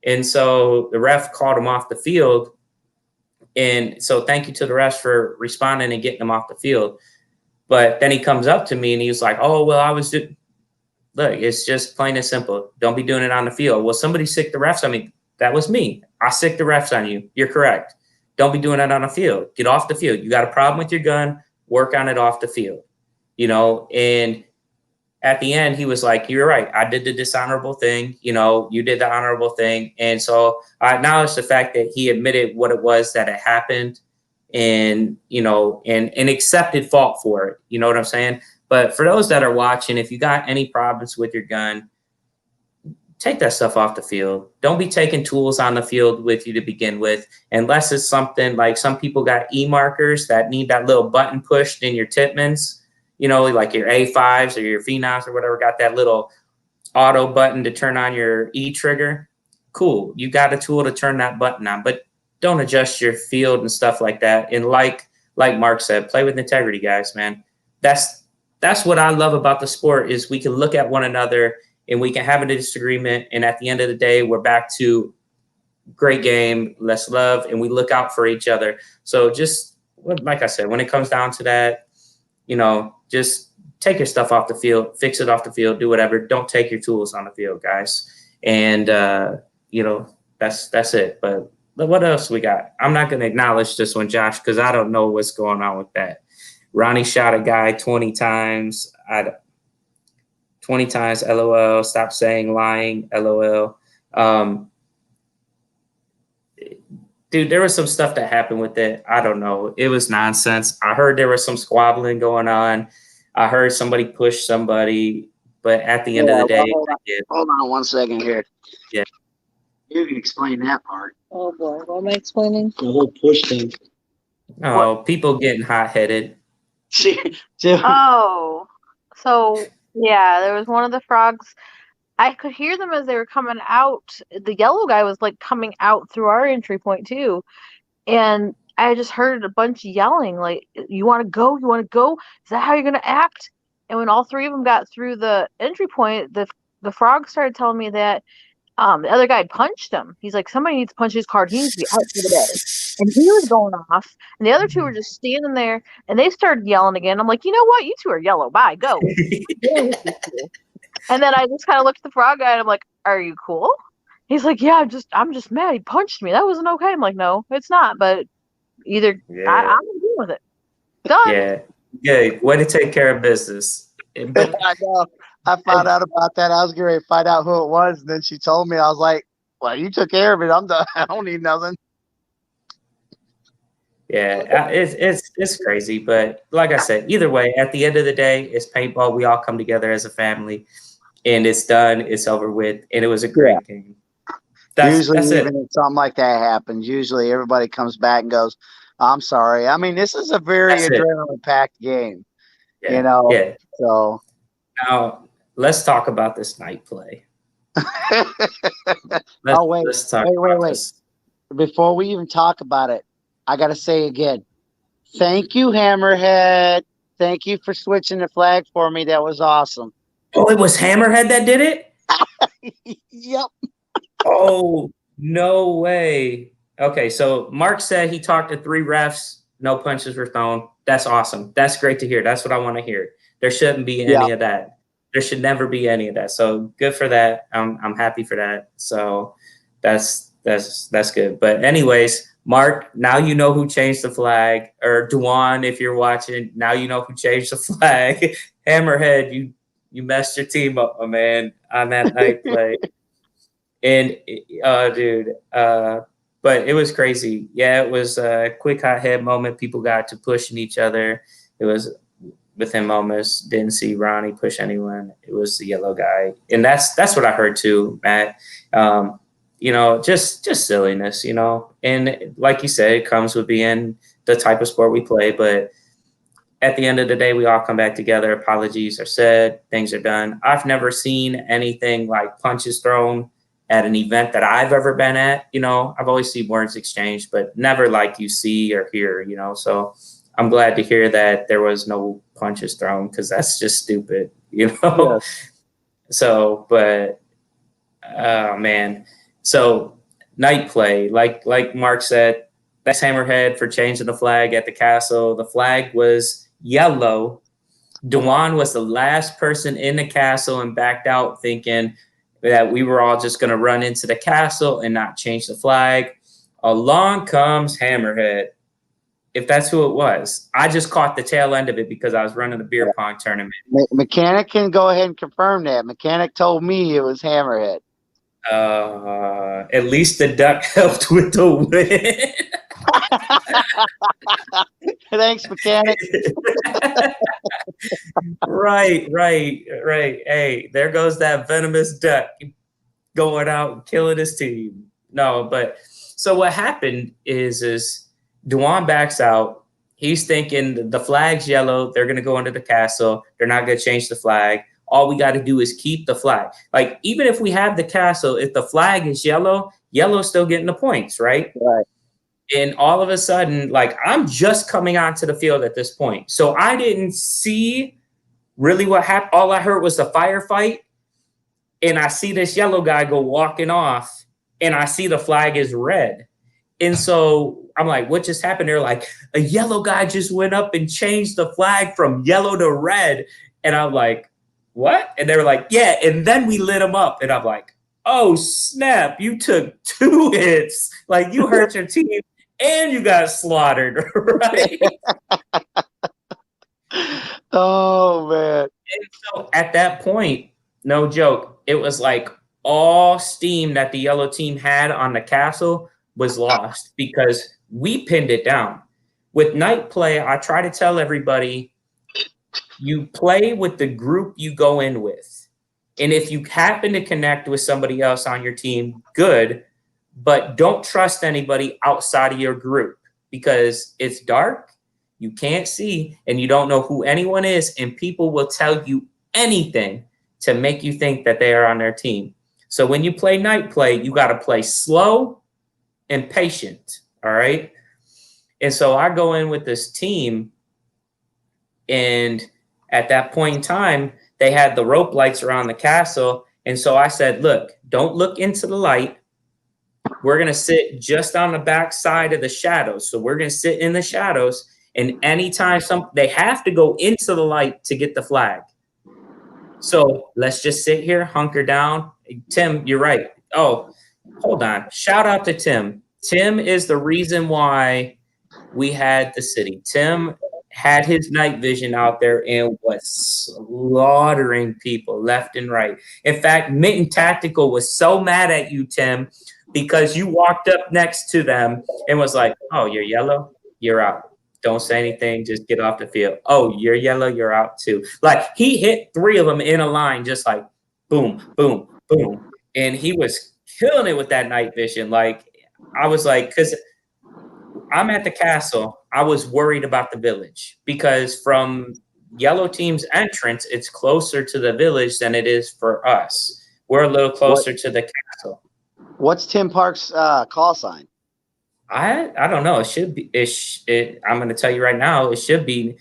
And so the ref called him off the field. And so thank you to the refs for responding and getting him off the field. But then he comes up to me and he was like, oh, well, look, it's just plain and simple. Don't be doing it on the field. Well, somebody sicked the refs on me. That was me. I sicked the refs on you. You're correct. Don't be doing it on the field. Get off the field. You got a problem with your gun. Work on it off the field, and at the end, he was like, you're right. I did the dishonorable thing. You did the honorable thing. And so I acknowledge the fact that he admitted what it was that had happened and, and accepted fault for it. You know what I'm saying? But for those that are watching, if you got any problems with your gun, take that stuff off the field. Don't be taking tools on the field with you to begin with, unless it's something like some people got E-markers that need that little button pushed in your Tippmans, like your A5s or your Phenoms or whatever, got that little auto button to turn on your E-trigger. Cool. You got a tool to turn that button on, but don't adjust your field and stuff like that. And like Mark said, play with integrity, guys, man. That's what I love about the sport is we can look at one another and we can have a disagreement. And at the end of the day, we're back to great game, less love, and we look out for each other. So just like I said, when it comes down to that, just take your stuff off the field, fix it off the field, do whatever. Don't take your tools on the field, guys. And, that's it. But what else we got? I'm not going to acknowledge this one, Josh, because I don't know what's going on with that. Ronnie shot a guy 20 times. 20 times, LOL. Stop saying lying, LOL. Dude, there was some stuff that happened with it. I don't know. It was nonsense. I heard there was some squabbling going on. I heard somebody push somebody. But at the end of the day, hold on 1 second here. Yeah. You can explain that part. Oh boy, what am I explaining? The whole push thing. Oh, people getting hot-headed. See, Oh, so yeah, there was one of the frogs I could hear them as they were coming out. The yellow guy was like coming out through our entry point too. And I just heard a bunch yelling, like, "You want to go? You want to go? Is that how you're gonna act?" And when all three of them got through the entry point, the frog started telling me that the other guy punched him. He's like, "Somebody needs to punch his card. He needs to be out for the day." And he was going off, and the other two were just standing there, and they started yelling again. I'm like, you know what? You two are yellow. Bye, go. And then I just kind of looked at the frog guy, and I'm like, "Are you cool?" He's like, "Yeah, I'm just mad. He punched me. That wasn't okay." I'm like, "No, it's not. But either Yeah. I'm dealing with it. Done." Yeah. Yeah. Way to take care of business. But I know. I found out about that. I was getting ready to find out who it was, and then she told me. I was like, "Well, you took care of it. I'm done. I don't need nothing." yeah, it's crazy. But like I said, either way, at the end of the day, it's paintball. We all come together as a family, and it's done. It's over with, and it was a great game. Usually, That's it. even if something like that happens, usually everybody comes back and goes, "I'm sorry." I mean, this is a very That's it. adrenaline-packed game, Yeah. you know. Yeah. So Now let's talk about this night play. Oh, wait. Let's talk Wait. about this. before we even talk about it, I gotta say again, thank you, Hammerhead. Thank you for switching the flag for me. That was awesome. Oh, it was Hammerhead that did it? Yep. Oh, no way. Okay, so Mark said he talked to 3 refs, no punches were thrown. That's awesome. That's great to hear. That's what I want to hear. There shouldn't be any of that. There should never be any of that. So good for that. I'm happy for that. So that's good. But anyways, Mark, now you know who changed the flag. Or Duan, if you're watching, now you know who changed the flag. Hammerhead, you messed your team up, my man, on that night play. And dude, but it was crazy. Yeah, it was a quick hot head moment. People got to pushing each other. It was within moments. Didn't see Ronnie push anyone. It was the yellow guy, and that's what I heard too, Matt. You know, just silliness. You know, and like you said, it comes with being the type of sport we play. But at the end of the day, we all come back together. Apologies are said. Things are done. I've never seen anything like punches thrown at an event that I've ever been at. You know, I've always seen words exchanged, but never like you see or hear, you know. So I'm glad to hear that there was no punches thrown, because that's just stupid, you know. Yeah. So, but man. So night play, like Mark said, that's Hammerhead for changing the flag at the castle. The flag was yellow. Dewan was the last person in the castle and backed out, thinking that we were all just going to run into the castle and not change the flag. Along comes Hammerhead, if that's who it was. I just caught the tail end of it because I was running the beer pong tournament. Mechanic can go ahead and confirm that. Mechanic told me it was Hammerhead. At least the duck helped with the win. Thanks, Mechanic. Right. Hey, there goes that venomous duck going out and killing his team. No, but so what happened is Dewan backs out. He's thinking the flag's yellow. They're going to go into the castle. They're not going to change the flag. All we got to do is keep the flag. Like, even if we have the castle, if the flag is yellow, yellow's still getting the points, right? Right. And all of a sudden, like, I'm just coming onto the field at this point. So I didn't see really what happened. All I heard was the firefight. And I see this yellow guy go walking off. And I see the flag is red. And so I'm like, what just happened? They're like, a yellow guy just went up and changed the flag from yellow to red. And I'm like, what? And they were like, yeah. And then we lit him up. And I'm like, oh, snap. You took 2 hits. Like, you hurt your team and you got slaughtered, right? Oh, man. And so at that point, no joke, it was like all steam that the yellow team had on the castle was lost because we pinned it down. With night play, I try to tell everybody, you play with the group you go in with. And if you happen to connect with somebody else on your team, good, but don't trust anybody outside of your group because it's dark, you can't see, and you don't know who anyone is, and people will tell you anything to make you think that they are on their team. So when you play night play, you got to play slow and patient. All right. And so I go in with this team, and at that point in time, they had the rope lights around the castle. And so I said, look, don't look into the light. We're going to sit just on the back side of the shadows. So we're going to sit in the shadows. And anytime they have to go into the light to get the flag. So let's just sit here, hunker down. Tim, you're right. Oh, hold on. Shout out to Tim. Tim is the reason why we had the city. Tim had his night vision out there and was slaughtering people left and right. In fact, Mitten Tactical was so mad at you, Tim, because you walked up next to them and was like, oh, you're yellow? You're out. Don't say anything. Just get off the field. Oh, you're yellow. You're out too. Like, he hit 3 of them in a line, just like boom, boom, boom. And he was killing it with that night vision. Like, I was like, because I'm at the castle, I was worried about the village, because from yellow team's entrance, it's closer to the village than it is for us. We're a little closer to the castle. What's Tim Park's call sign? I don't know. It should be. I'm going to tell you right now. It should be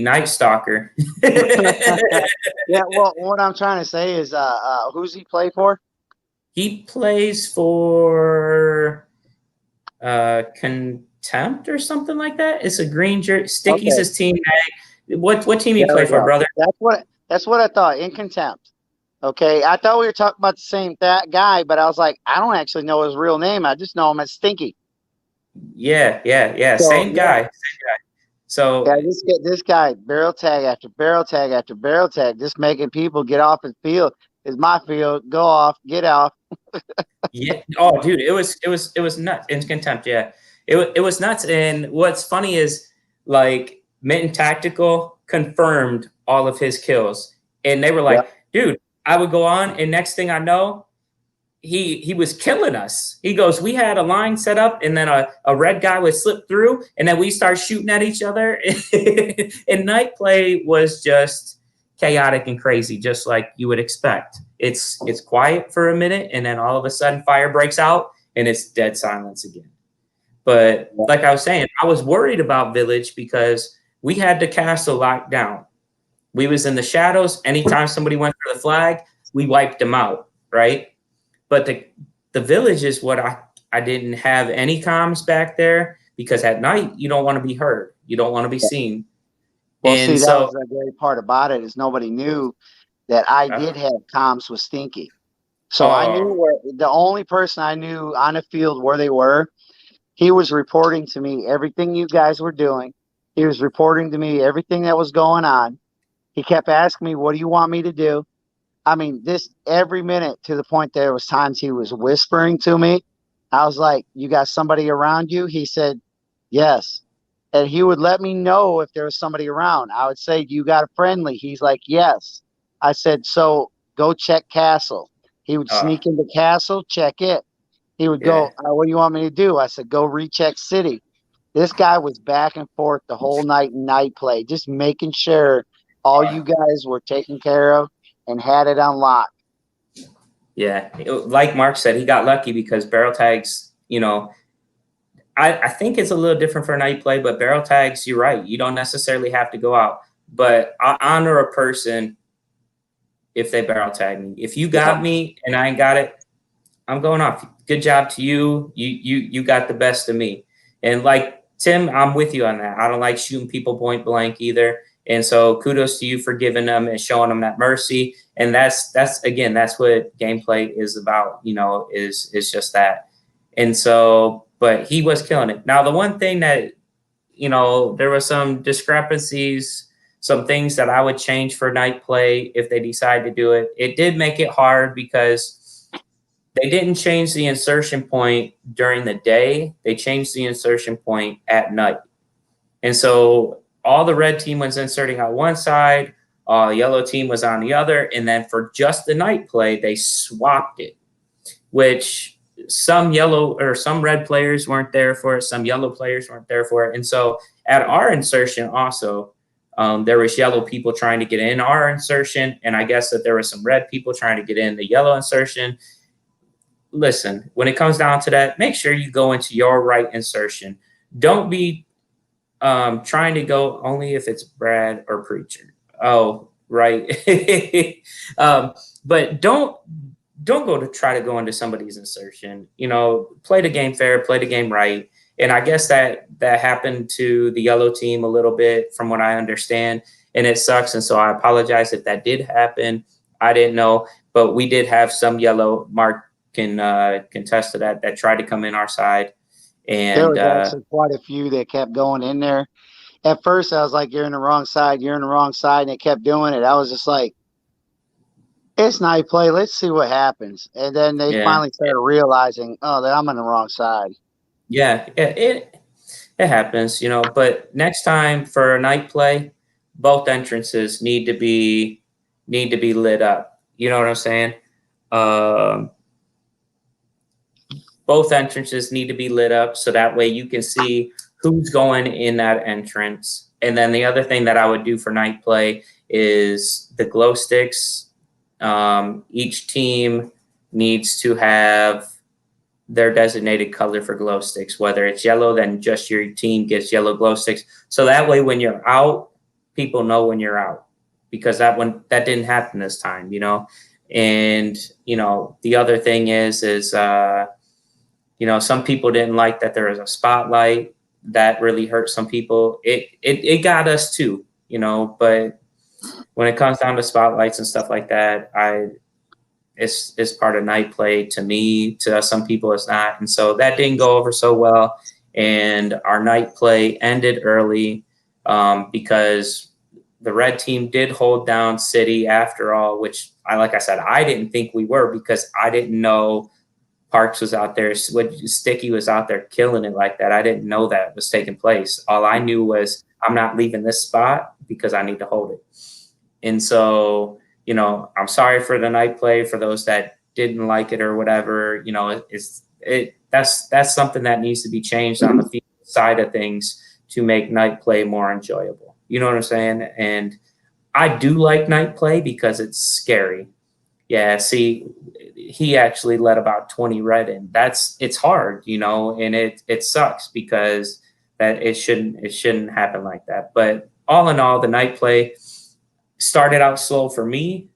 Night Stalker. Yeah. Well, what I'm trying to say is, who's he play for? He plays for Contempt or something like that. It's a green jersey. Sticky's Okay. his team. What team you There play we for, go. brother? That's what I thought. In Contempt. Okay, I thought we were talking about the same guy, but I was like, I don't actually know his real name. I just know him as Stinky. Yeah. So, Same guy. So Yeah, this guy, barrel tag after barrel tag after barrel tag, just making people get off his field. Is my field, go off, get off. yeah. Oh, dude, it was nuts. In Contempt, yeah. It was nuts. And what's funny is, like, Mitten Tactical confirmed all of his kills, and they were like, dude, I would go on, and next thing I know, he was killing us. He goes, we had a line set up, and then a red guy would slip through, and then we start shooting at each other. And night play was just chaotic and crazy, just like you would expect. It's quiet for a minute, and then all of a sudden fire breaks out, and it's dead silence again. But like I was saying, I was worried about Village because we had the castle locked down. We was in the shadows. Anytime somebody went for the flag, we wiped them out, right? But the Village is what I didn't have any comms back there, because at night you don't want to be heard. You don't want to be seen. Well, And see, that so was the great part about it, is nobody knew that I did have comms with Stinky. So I knew where the only person I knew on the field where they were. He was reporting to me everything you guys were doing. He was reporting to me everything that was going on. He kept asking me, what do you want me to do? I mean, this every minute, to the point there was times he was whispering to me. I was like, you got somebody around you? He said, yes. And he would let me know if there was somebody around. I would say, you got a friendly? He's like, yes. I said, so go check castle. He would sneak into castle, check it. He would go, what do you want me to do? I said, go recheck city. This guy was back and forth the whole night in night play, just making sure all you guys were taken care of and had it unlocked. Yeah, like Mark said, he got lucky because barrel tags, you know, I think it's a little different for night play, but barrel tags, you're right. You don't necessarily have to go out. But I honor a person if they barrel tag me. If you got me and I ain't got it, I'm going off. Good job to you. You got the best of me. And like Tim, I'm with you on that. I don't like shooting people point blank either. And so kudos to you for giving them and showing them that mercy. And that's again, that's what gameplay is about, you know, is just that. And so, but he was killing it. Now, the one thing that, you know, there were some discrepancies, some things that I would change for night play if they decide to do it. It did make it hard because they didn't change the insertion point during the day. They changed the insertion point at night. And so all the red team was inserting on one side, yellow team was on the other. And then for just the night play, they swapped it, which some yellow or some red players weren't there for it. Some yellow players weren't there for it. And so at our insertion also, There was yellow people trying to get in our insertion, and I guess that there were some red people trying to get in the yellow insertion. Listen, when it comes down to that, make sure you go into your right insertion. Don't be trying to go only if it's Brad or Preacher. Oh, right. But don't go to try to go into somebody's insertion. You know, play the game fair, play the game right. And I guess that happened to the yellow team a little bit from what I understand, and it sucks. And so I apologize if that did happen. I didn't know, but we did have some yellow. Mark can contest to that tried to come in our side. And there was actually quite a few that kept going in there. At first, I was like, "You're in the wrong side. You're in the wrong side," and they kept doing it. I was just like, "It's night play. Let's see what happens." And then they finally started realizing, "Oh, that I'm on the wrong side." Yeah, it happens, you know. But next time for a night play, both entrances need to be lit up. You know what I'm saying? Both entrances need to be lit up so that way you can see who's going in that entrance. And then the other thing that I would do for night play is the glow sticks. Each team needs to have their designated color for glow sticks. Whether it's yellow, then just your team gets yellow glow sticks. So that way when you're out, people know when you're out, because that didn't happen this time, you know. And, you know, the other thing is you know, some people didn't like that there was a spotlight. That really hurt some people. It got us too, you know, but when it comes down to spotlights and stuff like that, it's part of night play to me. To some people, it's not. And so that didn't go over so well. And our night play ended early because the red team did hold down City after all, which like I said, I didn't think we were, because I didn't know Parks was out there. Sticky was out there killing it like that. I didn't know that was taking place. All I knew was I'm not leaving this spot because I need to hold it. And so, you know, I'm sorry for the night play for those that didn't like it or whatever. You know, that's something that needs to be changed on the field side of things to make night play more enjoyable. You know what I'm saying? And I do like night play because it's scary. Yeah, see, he actually let about 20 red in. It's hard, you know, and it sucks because that it shouldn't happen like that. But all in all, the night play started out slow for me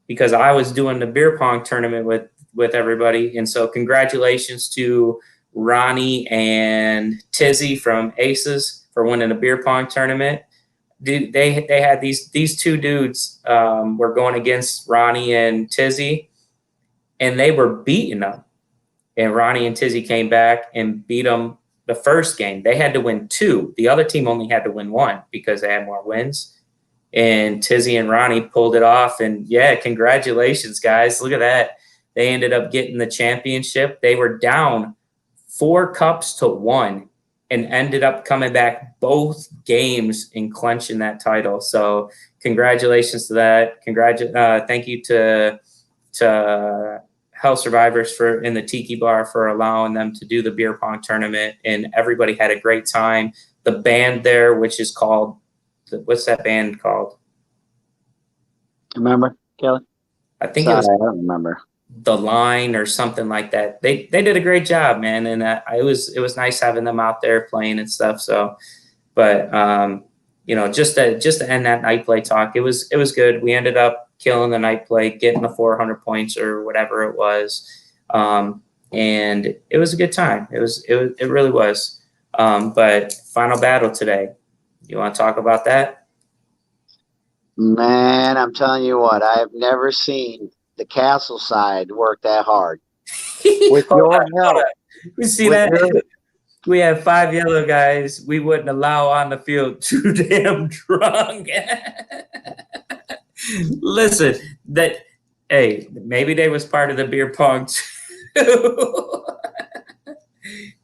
because I was doing the beer pong tournament with everybody. And so congratulations to Ronnie and Tizzy from Aces for winning the beer pong tournament. Dude, they had these two dudes were going against Ronnie and Tizzy, and they were beating them. And Ronnie and Tizzy came back and beat them the first game. They had to win 2. The other team only had to win 1 because they had more wins. And Tizzy and Ronnie pulled it off. And yeah, congratulations, guys. Look at that. They ended up getting the championship. They were down 4 cups to 1 and ended up coming back both games and clenching that title. So congratulations to that. Thank you to Hell Survivors in the Tiki Bar for allowing them to do the beer pong tournament, and everybody had a great time. The band there, which is called, what's that band called? Remember, Kelly? I think Sorry, it was I don't remember. The Line or something like that. They did a great job, man, and it was nice having them out there playing and stuff. So, but you know, just to end that night play talk, it was good. We ended up killing the night play, getting the 400 points or whatever it was, and it was a good time. It really was. But final battle today. You want to talk about that? Man, I'm telling you what, I have never seen the castle side work that hard. With your help. We see that. We have 5 yellow guys we wouldn't allow on the field too damn drunk. Listen, hey, maybe they was part of the beer pong too.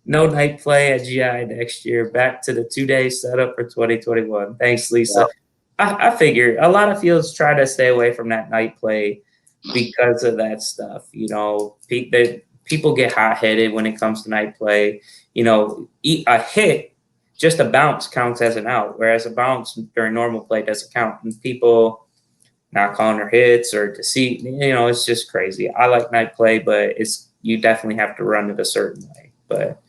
No night play at GI next year. Back to the 2-day setup for 2021. Thanks, Lisa. Yep. I figure a lot of fields try to stay away from that night play because of that stuff. You know, people get hot-headed when it comes to night play. You know, a hit just a bounce counts as an out, whereas a bounce during normal play doesn't count. And people not calling their hits or deceit, it's just crazy. I like night play, but you definitely have to run it a certain way. But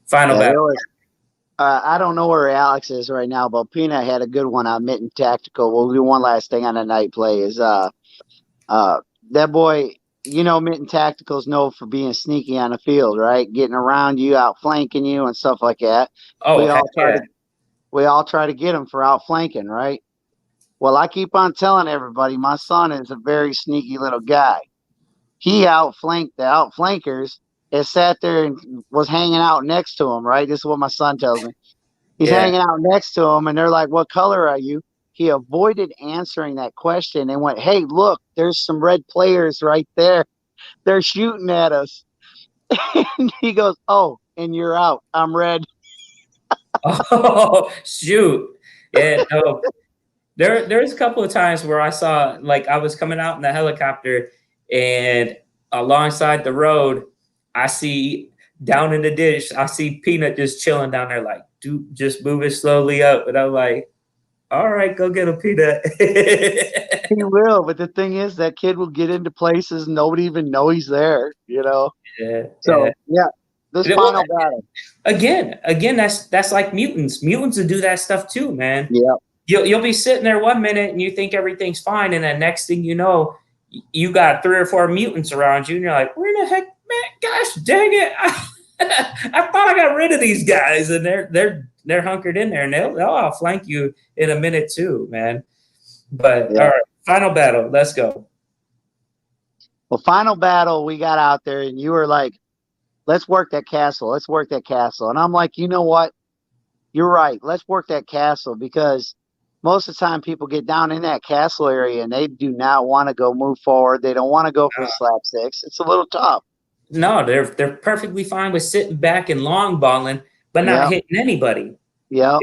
final battle. I don't know where Alex is right now, but Peanut had a good one on Mitten Tactical. We'll do one last thing on the night play is that boy, Mitten Tactical's known for being sneaky on the field, right? Getting around you, outflanking you and stuff like that. Oh, we all try to get him for outflanking, right? Well, I keep on telling everybody my son is a very sneaky little guy. He outflanked the outflankers and sat there and was hanging out next to him, right? This is what my son tells me. He's hanging out next to him, and they're like, what color are you? He avoided answering that question and went, hey, look, there's some red players right there. They're shooting at us. And he goes, oh, and you're out. I'm red. Oh, shoot. Yeah, no. There's a couple of times where I saw, like, I was coming out in the helicopter, and alongside the road, I see down in the ditch, I see Peanut just chilling down there, like, dude, just moving slowly up. And I'm like, all right, go get a Peanut. He will, but the thing is, that kid will get into places and nobody even know he's there, Yeah. So, this final battle. Again, that's like mutants. Mutants will do that stuff too, man. Yeah. You'll be sitting there 1 minute and you think everything's fine, and then next thing you know, you got 3 or 4 mutants around you, and you're like, where the heck, man? Gosh dang it! I thought I got rid of these guys, and they're hunkered in there, and they'll outflank you in a minute too, man. But all right, final battle, let's go. Well, final battle, we got out there, and you were like, let's work that castle. Let's work that castle. And I'm like, you know what? You're right. Let's work that castle, because most of the time people get down in that castle area and they do not want to go move forward. They don't want to go for the slapsticks. It's a little tough. No, they're perfectly fine with sitting back and long balling, but not hitting anybody. Yeah.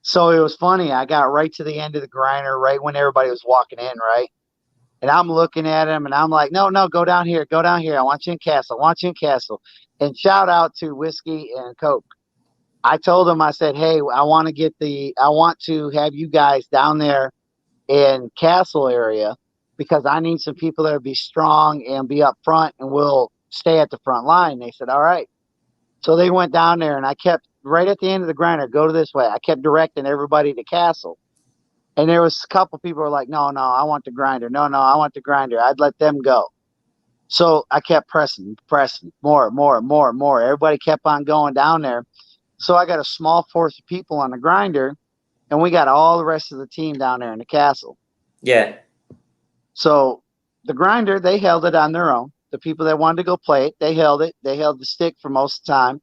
So it was funny. I got right to the end of the grinder, right when everybody was walking in, right? And I'm looking at him and I'm like, no, go down here. Go down here. I want you in castle. I want you in castle. And shout out to Whiskey and Coke. I told him, I said, hey, I want to have you guys down there in castle area, because I need some people that will be strong and be up front, and we'll stay at the front line. They said, all right. So they went down there, and I kept right at the end of the grinder, go to this way. I kept directing everybody to castle. And there was a couple people who were like, no, I want the grinder. No, I want the grinder. I'd let them go. So I kept pressing, more. Everybody kept on going down there. So I got a small force of people on the grinder, and we got all the rest of the team down there in the castle. Yeah. So the grinder, they held it on their own. The people that wanted to go play it, they held it. They held the stick for most of the time.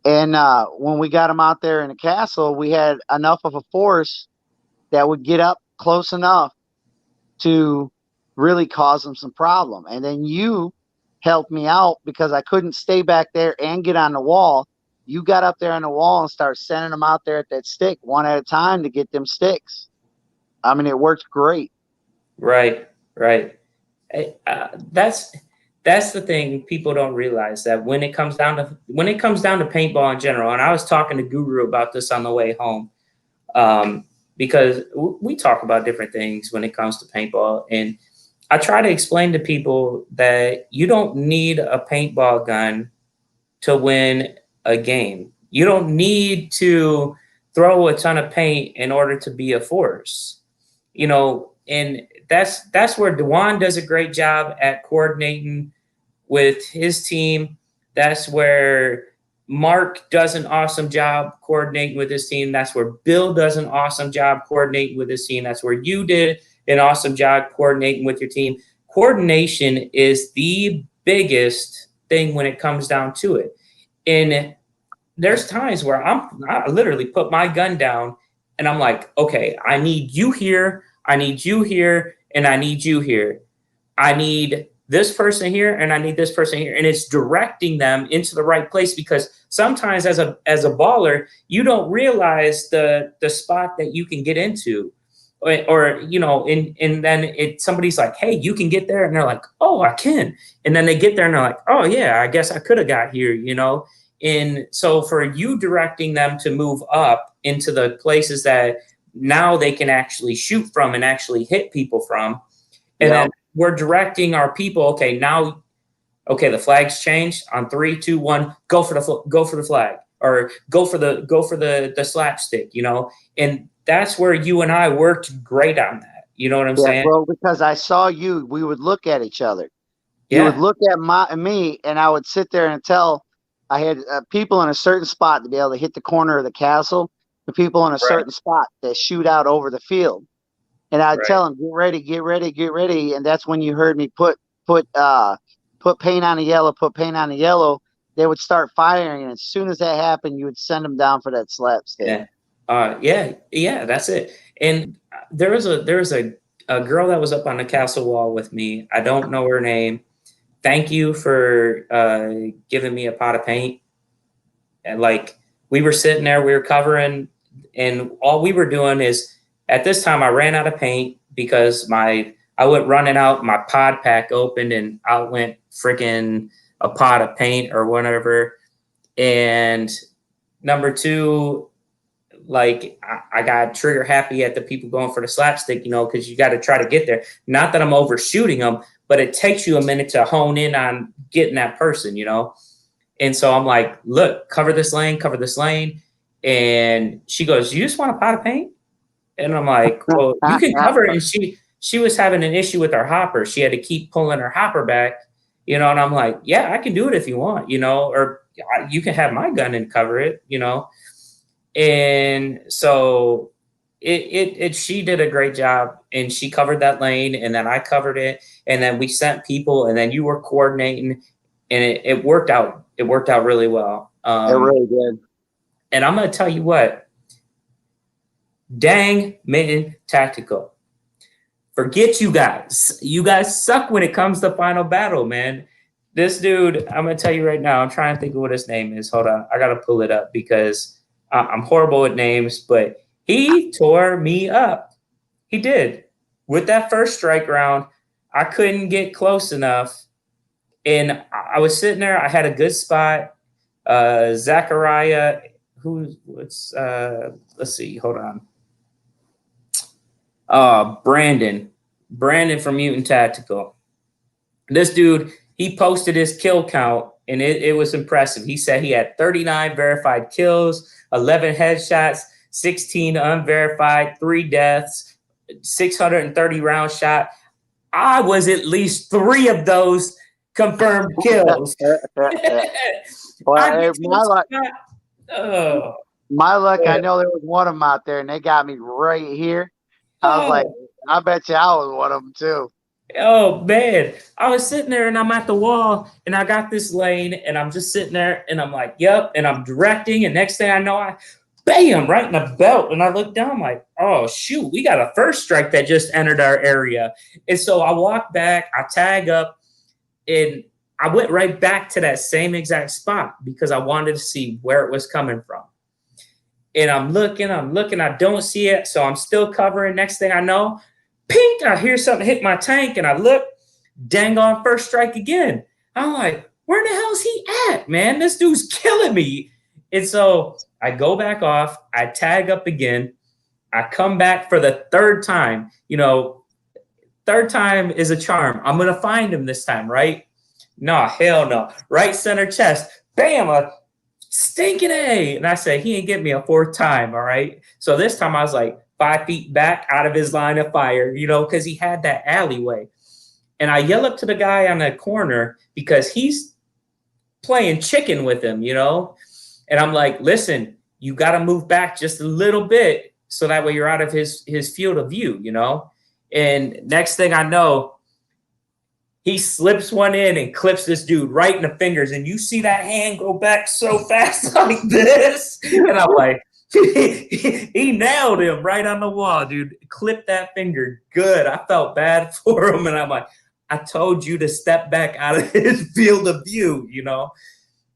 And when we got them out there in the castle, we had enough of a force that would get up close enough to really cause them some problem. And then you helped me out, because I couldn't stay back there and get on the wall. You got up there on the wall and started sending them out there at that stick one at a time to get them sticks. I mean, it worked great. Right. That's the thing people don't realize, that when it comes down to paintball in general, and I was talking to Guru about this on the way home, because we talk about different things when it comes to paintball, and I try to explain to people that you don't need a paintball gun to win a game. You don't need to throw a ton of paint in order to be a force, and that's where Dewan does a great job at coordinating with his team. That's where Mark does an awesome job coordinating with his team. That's where Bill does an awesome job coordinating with his team. That's where you did an awesome job coordinating with your team. Coordination is the biggest thing when it comes down to it. And there's times where I literally put my gun down and I'm like, okay, I need you here, I need you here, and I need you here. I need this person here, and I need this person here. And it's directing them into the right place, because sometimes as a baller, you don't realize the spot that you can get into. Or and then somebody's like, hey, you can get there. And they're like, oh, I can. And then they get there and they're like, oh, yeah, I guess I could have got here, So for you directing them to move up into the places that now they can actually shoot from and actually hit people from, and then we're directing our people. Okay, now, the flag's changed on 3, 2, 1. Go for the flag, or go for the slapstick. And that's where you and I worked great on that. You know what I'm saying? Bro, because I saw you, we would look at each other. You would look at me, and I would sit there and tell. I had people in a certain spot to be able to hit the corner of the castle. The people in a certain spot that shoot out over the field, and I'd tell them, "Get ready, get ready, get ready." And that's when you heard me put paint on the yellow, put paint on the yellow. They would start firing, and as soon as that happened, you would send them down for that slapstick. Yeah, that's it. And there was a girl that was up on the castle wall with me. I don't know her name. Thank you for giving me a pot of paint. And we were sitting there, we were covering, and all we were doing is, at this time I ran out of paint because I went running out, my pod pack opened, and out went freaking a pot of paint or whatever. And number two, I got trigger happy at the people going for the slapstick, because you got to try to get there. Not that I'm overshooting them, but it takes you a minute to hone in on getting that person, And so I'm like, look, cover this lane. And she goes, you just want a pot of paint? And I'm like, well, you can cover it. And she was having an issue with her hopper. She had to keep pulling her hopper back, and I'm like, yeah, I can do it if you want, or you can have my gun and cover it, And so she did a great job, and she covered that lane, and then I covered it, and then we sent people, and then you were coordinating, and it worked out. It worked out really well. It really did. And I'm going to tell you what, dang Mitten Tactical. Forget you guys. You guys suck when it comes to Final Battle, man. This dude, I'm going to tell you right now, I'm trying to think of what his name is. Hold on. I got to pull it up because I'm horrible at names, but he tore me up. He did. With that first strike round, I couldn't get close enough. And I was sitting there. I had a good spot. Zachariah, let's see. Hold on. Brandon from Mutant Tactical. This dude, he posted his kill count, and it was impressive. He said he had 39 verified kills, 11 headshots, 16 unverified, 3 deaths, 630 round shot. I was at least 3 of those confirmed kills. Well, my luck, I know there was one of them out there, and they got me right here. I was like, I bet you I was one of them too. Oh, man. I was sitting there, and I'm at the wall, and I got this lane, and I'm just sitting there, and I'm like, yep, and I'm directing, and next thing I know, bam, right in the belt, and I look down, I'm like, oh, shoot, we got a first strike that just entered our area. And so I walk back, I tag up, and I went right back to that same exact spot because I wanted to see where it was coming from. And I'm looking, I don't see it, so I'm still covering. Next thing I know, pink, I hear something hit my tank, and I look, dang on first strike again. I'm like, where the hell is he at, man? This dude's killing me. And so I go back off, I tag up again, I come back for the third time. Third time is a charm. I'm going to find him this time, right? No, hell no. Right center chest, bam, a stinking A. And I said, he ain't get me a 4th time, all right? So this time I was like 5 feet back out of his line of fire, because he had that alleyway. And I yell up to the guy on the corner because he's playing chicken with him, And I'm like, listen, you got to move back just a little bit so that way you're out of his field of view, And next thing I know, he slips one in and clips this dude right in the fingers. And you see that hand go back so fast like this. And I'm like, he nailed him right on the wall, dude. Clipped that finger good. I felt bad for him. And I'm like, I told you to step back out of his field of view,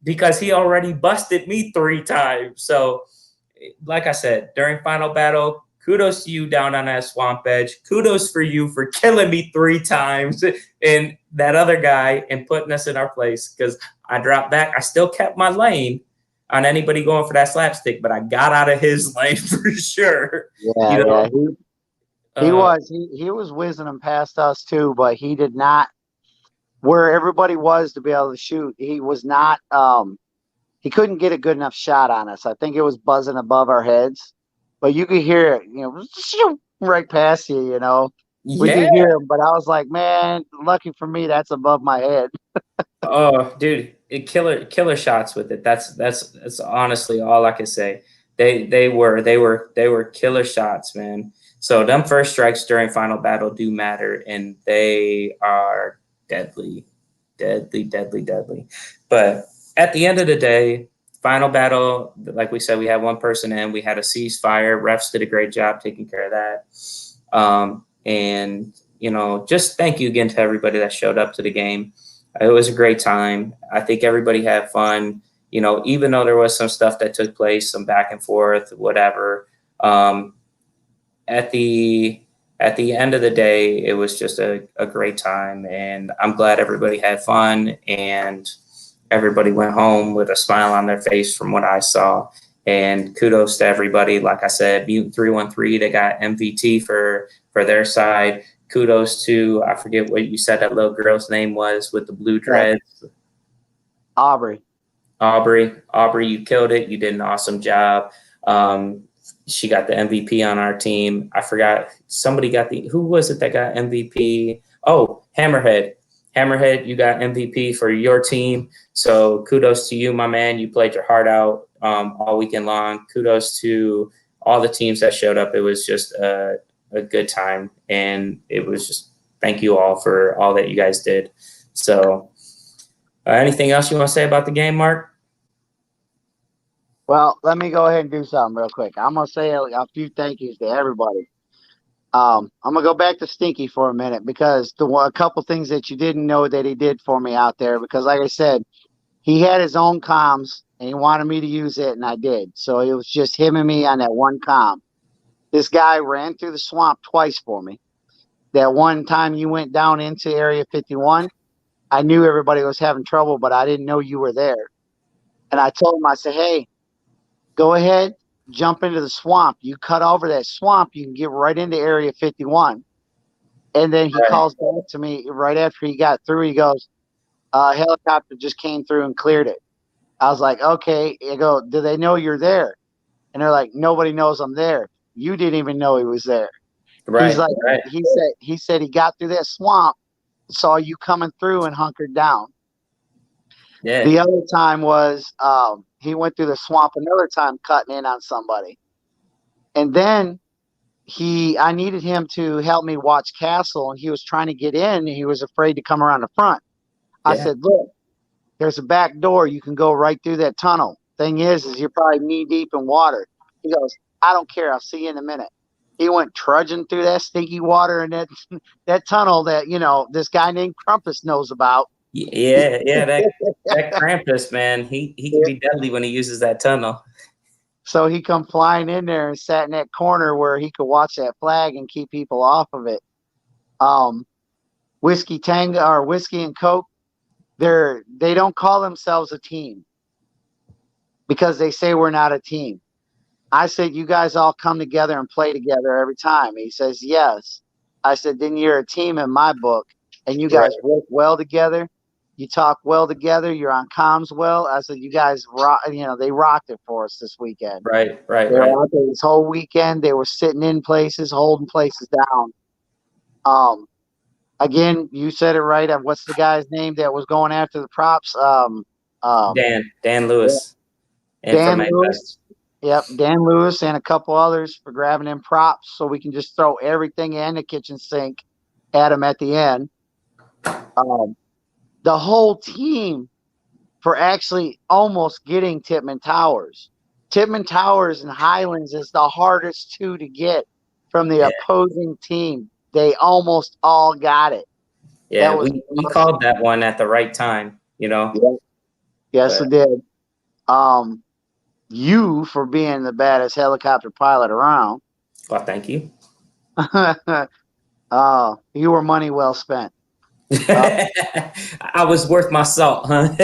because he already busted me 3 times. So, like I said, during Final Battle, kudos to you down on that swamp edge. Kudos for you for killing me 3 times and that other guy and putting us in our place because I dropped back. I still kept my lane, on anybody going for that slapstick, but I got out of his lane for sure. Yeah, You know, he was whizzing them past us too, but he did not where everybody was to be able to shoot. He was not he couldn't get a good enough shot on us. I think it was buzzing above our heads, but you could hear it, right past you, We yeah. could hear him, but I was like, man, lucky for me, that's above my head. Oh, dude, killer shots with it. That's honestly all I can say. They were killer shots, man. So them first strikes during final battle do matter, and they are deadly. But at the end of the day, final battle, like we said, we had one person in. We had a ceasefire. Refs did a great job taking care of that. And just thank you again to everybody that showed up to the game. It was a great time. I think everybody had fun. Even though there was some stuff that took place, some back and forth, whatever. At the end of the day, it was just a great time, and I'm glad everybody had fun and everybody went home with a smile on their face from what I saw. And kudos to everybody. Like I said, Mutant 313, they got MVT for their side. Kudos to, I forget what you said that little girl's name was with the blue dreads. Aubrey, you killed it. You did an awesome job. She got the MVP on our team. I forgot, somebody got who was it that got MVP? Oh, Hammerhead, you got MVP for your team. So kudos to you, my man. You played your heart out all weekend long. Kudos to all the teams that showed up. It was just a good time, and it was just thank you all for all that you guys did. So anything else you want to say about the game, Mark? Well, let me go ahead and do something real quick. I'm going to say a few thank yous to everybody. I'm going to go back to Stinky for a minute because a couple things that you didn't know that he did for me out there, because like I said, he had his own comms and he wanted me to use it, and I did. So it was just him and me on that one comm. This guy ran through the swamp twice for me. That one time you went down into Area 51, I knew everybody was having trouble, but I didn't know you were there. And I told him, I said, hey, go ahead, jump into the swamp. You cut over that swamp, you can get right into Area 51. And then he calls back to me right after he got through. He goes, helicopter just came through and cleared it. I was like, okay. I go, do they know you're there? And they're like, nobody knows I'm there. You didn't even know he was there. Right. He's like, he said he got through that swamp, saw you coming through, and hunkered down. Yeah. The other time was he went through the swamp another time, cutting in on somebody, and then I needed him to help me watch Castle, and he was trying to get in, and he was afraid to come around the front. I said, look, there's a back door. You can go right through that tunnel. Thing is you're probably knee deep in water. He goes, I don't care. I'll see you in a minute. He went trudging through that stinky water and that tunnel that, this guy named Krampus knows about. Yeah, that Krampus, man, he can be deadly when he uses that tunnel. So he come flying in there and sat in that corner where he could watch that flag and keep people off of it. Whiskey and Coke, they don't call themselves a team because they say we're not a team. I said, you guys all come together and play together every time. He says, yes. I said, then you're a team in my book, and you guys work well together. You talk well together. You're on comms well. I said, you guys rock. They rocked it for us this weekend. Right. They were out there this whole weekend. They were sitting in places, holding places down. Again, you said it right. What's the guy's name that was going after the props? Dan Lewis. Dan Lewis. Yep, Dan Lewis and a couple others for grabbing in props so we can just throw everything in the kitchen sink at him at the end. The whole team for actually almost getting Tippmann Towers. Tippmann Towers and Highlands is the hardest two to get from the opposing team. They almost all got it. Yeah, we called that one at the right time, Yeah. Yes, we did. You for being the baddest helicopter pilot around. Well, thank you. You were money well spent. I was worth my salt, huh?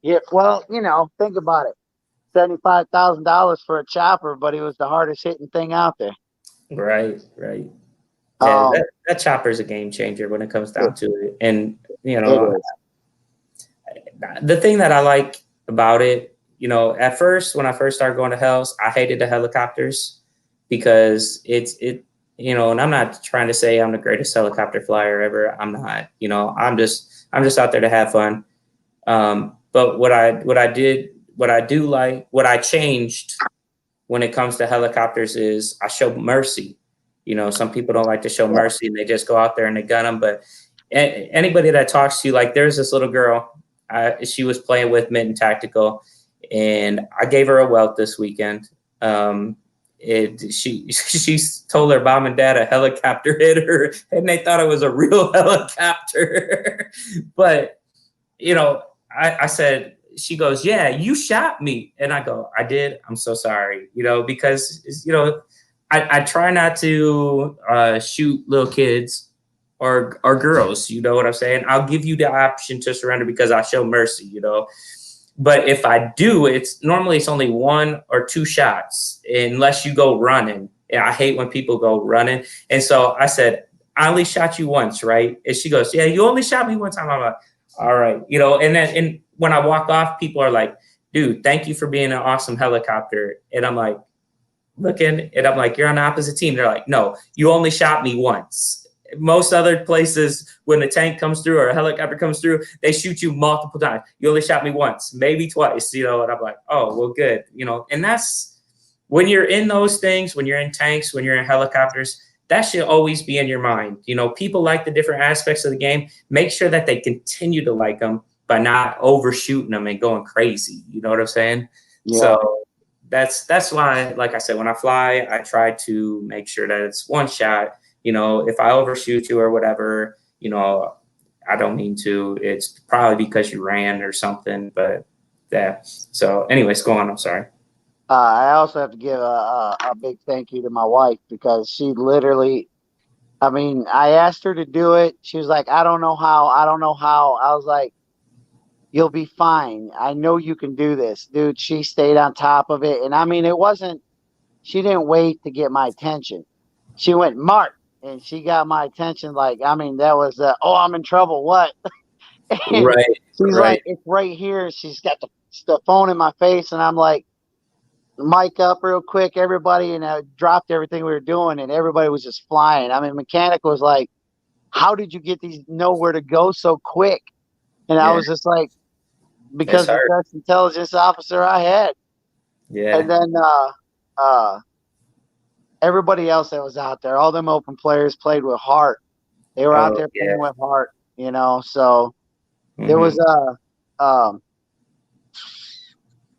Yep. Well, think about it. $75,000 for a chopper, but it was the hardest hitting thing out there. Right. Yeah, Um, that chopper is a game changer when it comes down to it. And, it is. the thing that I like about it, at first, when I first started going to Hells, I hated the helicopters because and I'm not trying to say I'm the greatest helicopter flyer ever. I'm not, I'm just out there to have fun. But what I changed when it comes to helicopters is I show mercy. Some people don't like to show mercy and they just go out there and they gun them. But anybody that talks to you, like there's this little girl, she was playing with Mitten Tactical, and I gave her a welt this weekend. She told her mom and dad a helicopter hit her, and they thought it was a real helicopter. But I said, she goes, "Yeah, you shot me," and I go, "I did. I'm so sorry." Because I try not to shoot little kids or girls. You know what I'm saying? I'll give you the option to surrender because I show mercy. But if I do, it's only 1 or 2 shots unless you go running. And I hate when people go running. And so I said, "I only shot you once, right?" And she goes, "Yeah, you only shot me one time." I'm like, "All right." And when I walk off, people are like, "Dude, thank you for being an awesome helicopter." And I'm like, looking, and I'm like, "You're on the opposite team." They're like, "No, you only shot me once." Most other places, when a tank comes through or a helicopter comes through, they shoot you multiple times. You only shot me once, maybe twice, and I'm like, "Oh, well, good." And that's when you're in those things, when you're in tanks, when you're in helicopters, that should always be in your mind. People like the different aspects of the game. Make sure that they continue to like them by not overshooting them and going crazy. You know what I'm saying? Yeah. So that's why, like I said, when I fly, I try to make sure that it's one shot. If I overshoot you or whatever, I don't mean to. It's probably because you ran or something. But yeah. So anyways, go on. I'm sorry. I also have to give a big thank you to my wife because she literally, I asked her to do it. She was like, "I don't know how. I don't know how." I was like, "You'll be fine. I know you can do this." Dude, she stayed on top of it. And she didn't wait to get my attention. She went, "Mark," and she got my attention. That was, I'm in trouble. What? And Right. she's like, "It's right here." She's got the phone in my face. And I'm like, mic up real quick, everybody. And I dropped everything we were doing. And everybody was just flying. Mechanic was like, "How did you get these nowhere to go so quick?" And I was just like, because the best intelligence officer I had. Yeah. And then everybody else that was out there, all them open players played with heart. They were out there playing with heart, So there was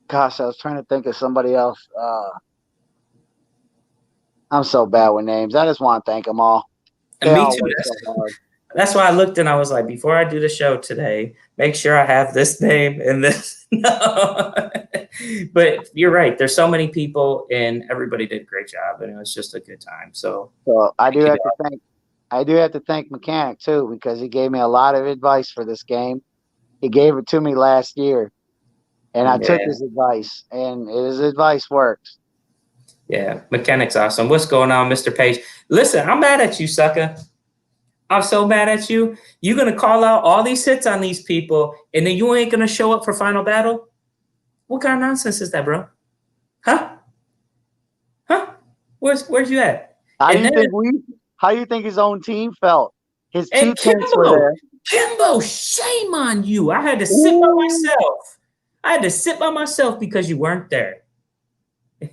gosh, I was trying to think of somebody else. I'm so bad with names. I just want to thank them all. And me too. That's why I looked and I was like, before I do the show today, make sure I have this name and this. No. But you're right. There's so many people and everybody did a great job and it was just a good time. So I do have to thank Mechanic too, because he gave me a lot of advice for this game. He gave it to me last year and I took his advice and his advice works. Yeah. Mechanic's awesome. What's going on, Mr. Page? Listen, I'm mad at you, sucker. I'm so mad at you. You're going to call out all these hits on these people, and then you ain't going to show up for final battle? What kind of nonsense is that, bro? Huh? Where's you at? How do you think his own team felt? His 2 tanks were there. Kimbo, shame on you. I had to sit by myself. I had to sit by myself because you weren't there.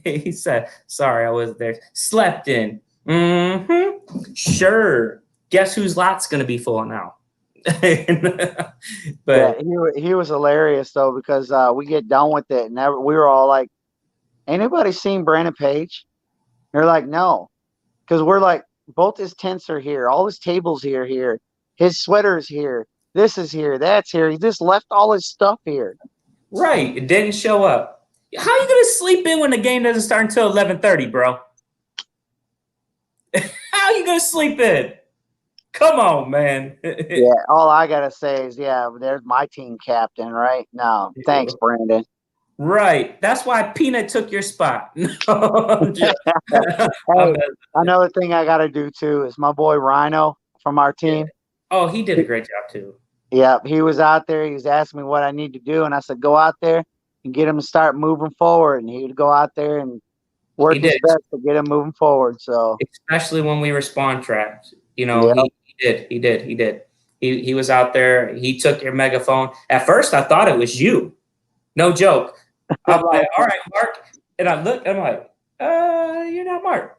He said, "Sorry, I wasn't there. Slept in." Sure. Guess whose lot's going to be full now? But he was hilarious though, because we get done with it and we were all like, "Anybody seen Brandon Page?" They're like, "No," because we're like, both his tents are here, all his tables here, his sweater's here, this is here, that's here. He just left all his stuff here. Right, it didn't show up. How are you gonna sleep in when the game doesn't start until 11:30, bro? How are you gonna sleep in? Come on, man. Yeah, all I gotta say is, yeah, there's my team captain, right? No, thanks, Brandon. Right. That's why Peanut took your spot. No, I'm just, I'm- Hey, another thing I gotta do too is my boy Rhino from our team. oh, he did a great job too. Yeah, he was out there. He was asking me what I need to do, and I said, go out there and get him to start moving forward. And he would go out there and work He his did. best to get him moving forward. So, Especially when we were spawn trapped. You know, yeah. he did. He was out there. He took your megaphone. At first, I thought it was you. No joke. I'm like, all right, Mark. And I looked, I'm like, you're not Mark.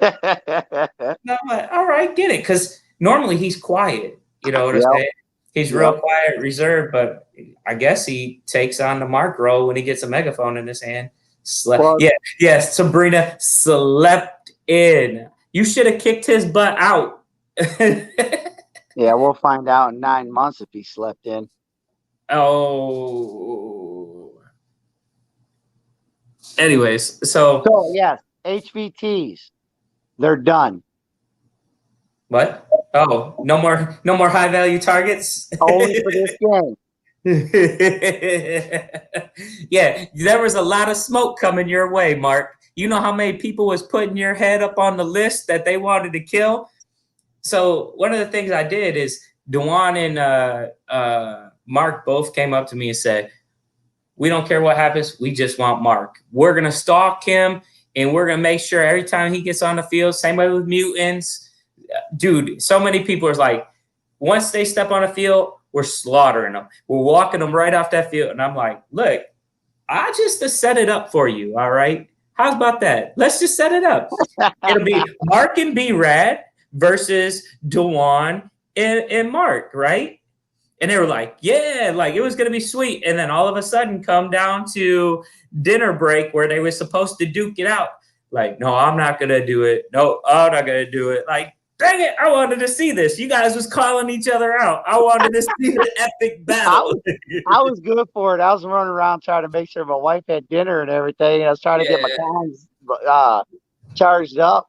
And I'm like, all right, get it. Because normally he's quiet. You know what I'm Yep. saying? He's real quiet, reserved, but I guess he takes on the Mark role when he gets a megaphone in his hand. Well- Yes, Sabrina slept in. You should have kicked his butt out. Yeah, we'll find out in 9 months if he slept in. Oh. Anyways, so So, yes, HVTs, they're done. what? Oh, no more high value targets. Only for this game. Yeah, there was a lot of smoke coming your way, Mark. You know how many people was putting your head up on the list that they wanted to kill? So one of the things I did is Dewan and Mark both came up to me and said, we don't care what happens. We just want Mark. We're going to stalk him, and we're going to make sure every time he gets on the field, same way with mutants. Dude, so many people are like, once they step on the field, we're slaughtering them. We're walking them right off that field. And I'm like, look, I just to set it up for you, all right? How's about that? Let's just set it up. It'll be Mark and B-Rad versus Dewan and Mark, right? And they were like, yeah, like it was going to be sweet. And then all of a sudden come down to dinner break where they were supposed to duke it out. Like, no, I'm not going to do it. No, I'm not going to do it. Like, dang it, I wanted to see this. You guys was calling each other out. I wanted to see the epic battle. I was good for it. I was running around trying to make sure my wife had dinner and everything. I was trying to get my cons charged up.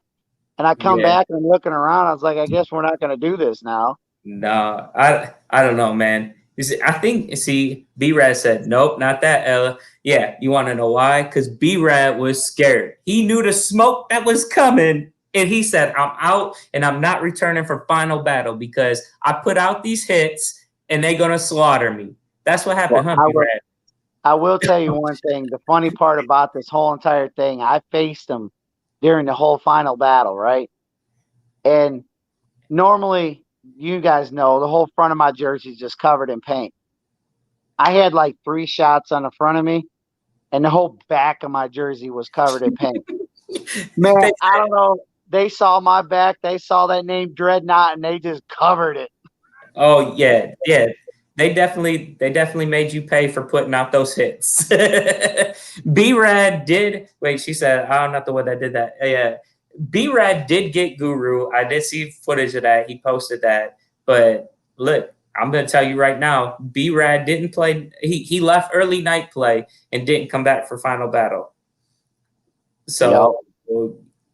And I come back and I'm looking around. I was like, I guess we're not going to do this now. No, I don't know, man. B-Rad said, nope, not that, Ella. Yeah, you want to know why? Because B-Rad was scared. He knew the smoke that was coming. And he said, I'm out and I'm not returning for final battle because I put out these hits and they're going to slaughter me. That's what happened, Well, huh, B-Rad? I will tell you one thing. The funny part about this whole entire thing, I faced him during the whole final battle, right? And normally, you guys know, the whole front of my jersey is just covered in paint. I had like 3 shots on the front of me, and the whole back of my jersey was covered in paint. Man, I don't know. They saw my back. They saw that name Dreadnought, and they just covered it. Oh, yeah. They definitely made you pay for putting out those hits. B-Rad did. Wait, she said, I'm not the one that did that. Yeah. B-Rad did get Guru. I did see footage of that. He posted that. But look, I'm going to tell you right now, B-Rad didn't play. He left early night play and didn't come back for final battle. So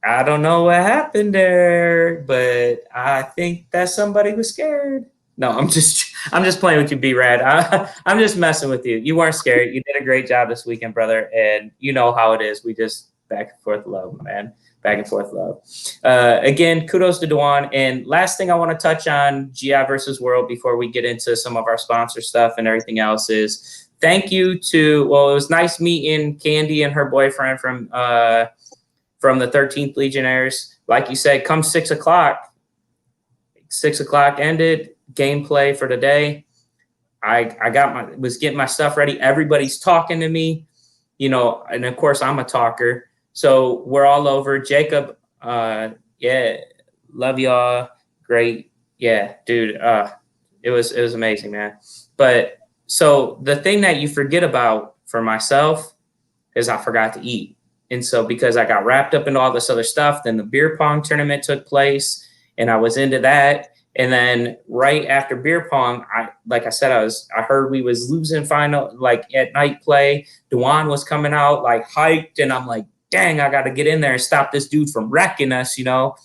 I don't know what happened there, but I think that somebody was scared. No, I'm just playing with you, B-Rad. I'm just messing with you. You weren't scared. You did a great job this weekend, brother. And you know how it is. We just back and forth love, man. Back and forth love. Again, kudos to Dewan. And last thing I want to touch on GI versus World before we get into some of our sponsor stuff and everything else is thank you to, well, it was nice meeting Candy and her boyfriend from the 13th Legionnaires. Like you said, come 6 o'clock. 6 o'clock ended. Gameplay for the day. I was getting my stuff ready. Everybody's talking to me, you know, and of course I'm a talker. So we're all over. Jacob, yeah, love y'all. Great. Yeah, dude. It was amazing, man. But so the thing that you forget about for myself is I forgot to eat. And so because I got wrapped up in all this other stuff, then the beer pong tournament took place and I was into that. And then right after beer pong, I heard we was losing final, like at night play. Dewan was coming out like hyped, and I'm like, dang, I got to get in there and stop this dude from wrecking us, you know.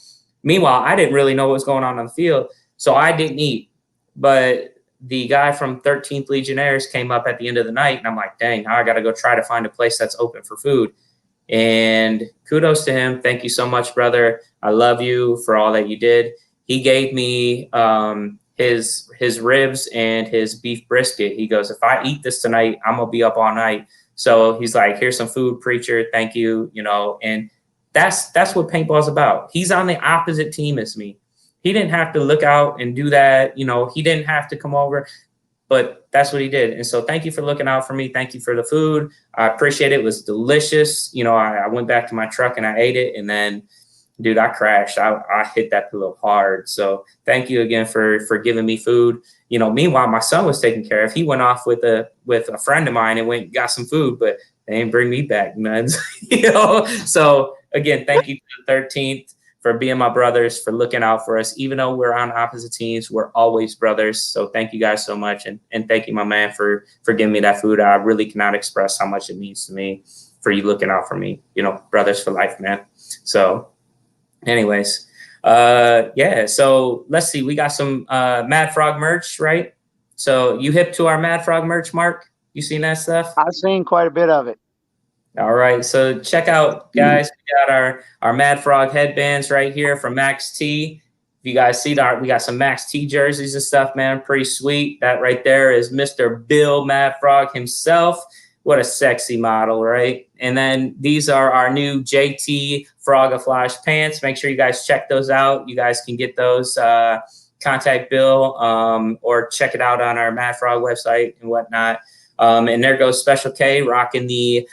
Meanwhile, I didn't really know what was going on the field. So I didn't eat, but the guy from 13th Legionnaires came up at the end of the night, and I'm like, dang, now I got to go try to find a place that's open for food. And kudos to him. Thank you so much, brother. I love you for all that you did. He gave me his ribs and his beef brisket. He goes, if I eat this tonight, I'm gonna be up all night. So he's like, here's some food, preacher. Thank you. You know, and that's what paintball's about. He's on the opposite team as me. He didn't have to look out and do that. You know, he didn't have to come over, but that's what he did. And so thank you for looking out for me. Thank you for the food. I appreciate it. It was delicious. You know, I went back to my truck and I ate it, and then, dude, I crashed. I hit that pillow hard. So thank you again for giving me food. You know, meanwhile, my son was taken care of. He went off with a friend of mine and went and got some food, but they didn't bring me back, man. You know, so again, thank you to the 13th for being my brothers, for looking out for us. Even though we're on opposite teams, we're always brothers. So thank you guys so much. And thank you, my man, for giving me that food. I really cannot express how much it means to me for you looking out for me. You know, brothers for life, man. So anyways, yeah, so let's see. We got some Mad Frog merch, right? So you hip to our Mad Frog merch, Mark? You seen that stuff? I've seen quite a bit of it. All right, so check out, guys. We got our Mad Frog headbands right here from Max T. If you guys see that, we got some Max T jerseys and stuff, man. Pretty sweet. That right there is Mr. Bill Mad Frog himself. What a sexy model, right? And then these are our new JT Frogaflash pants. Make sure you guys check those out. You guys can get those. Contact Bill or check it out on our Mad Frog website and whatnot. And there goes Special K rocking the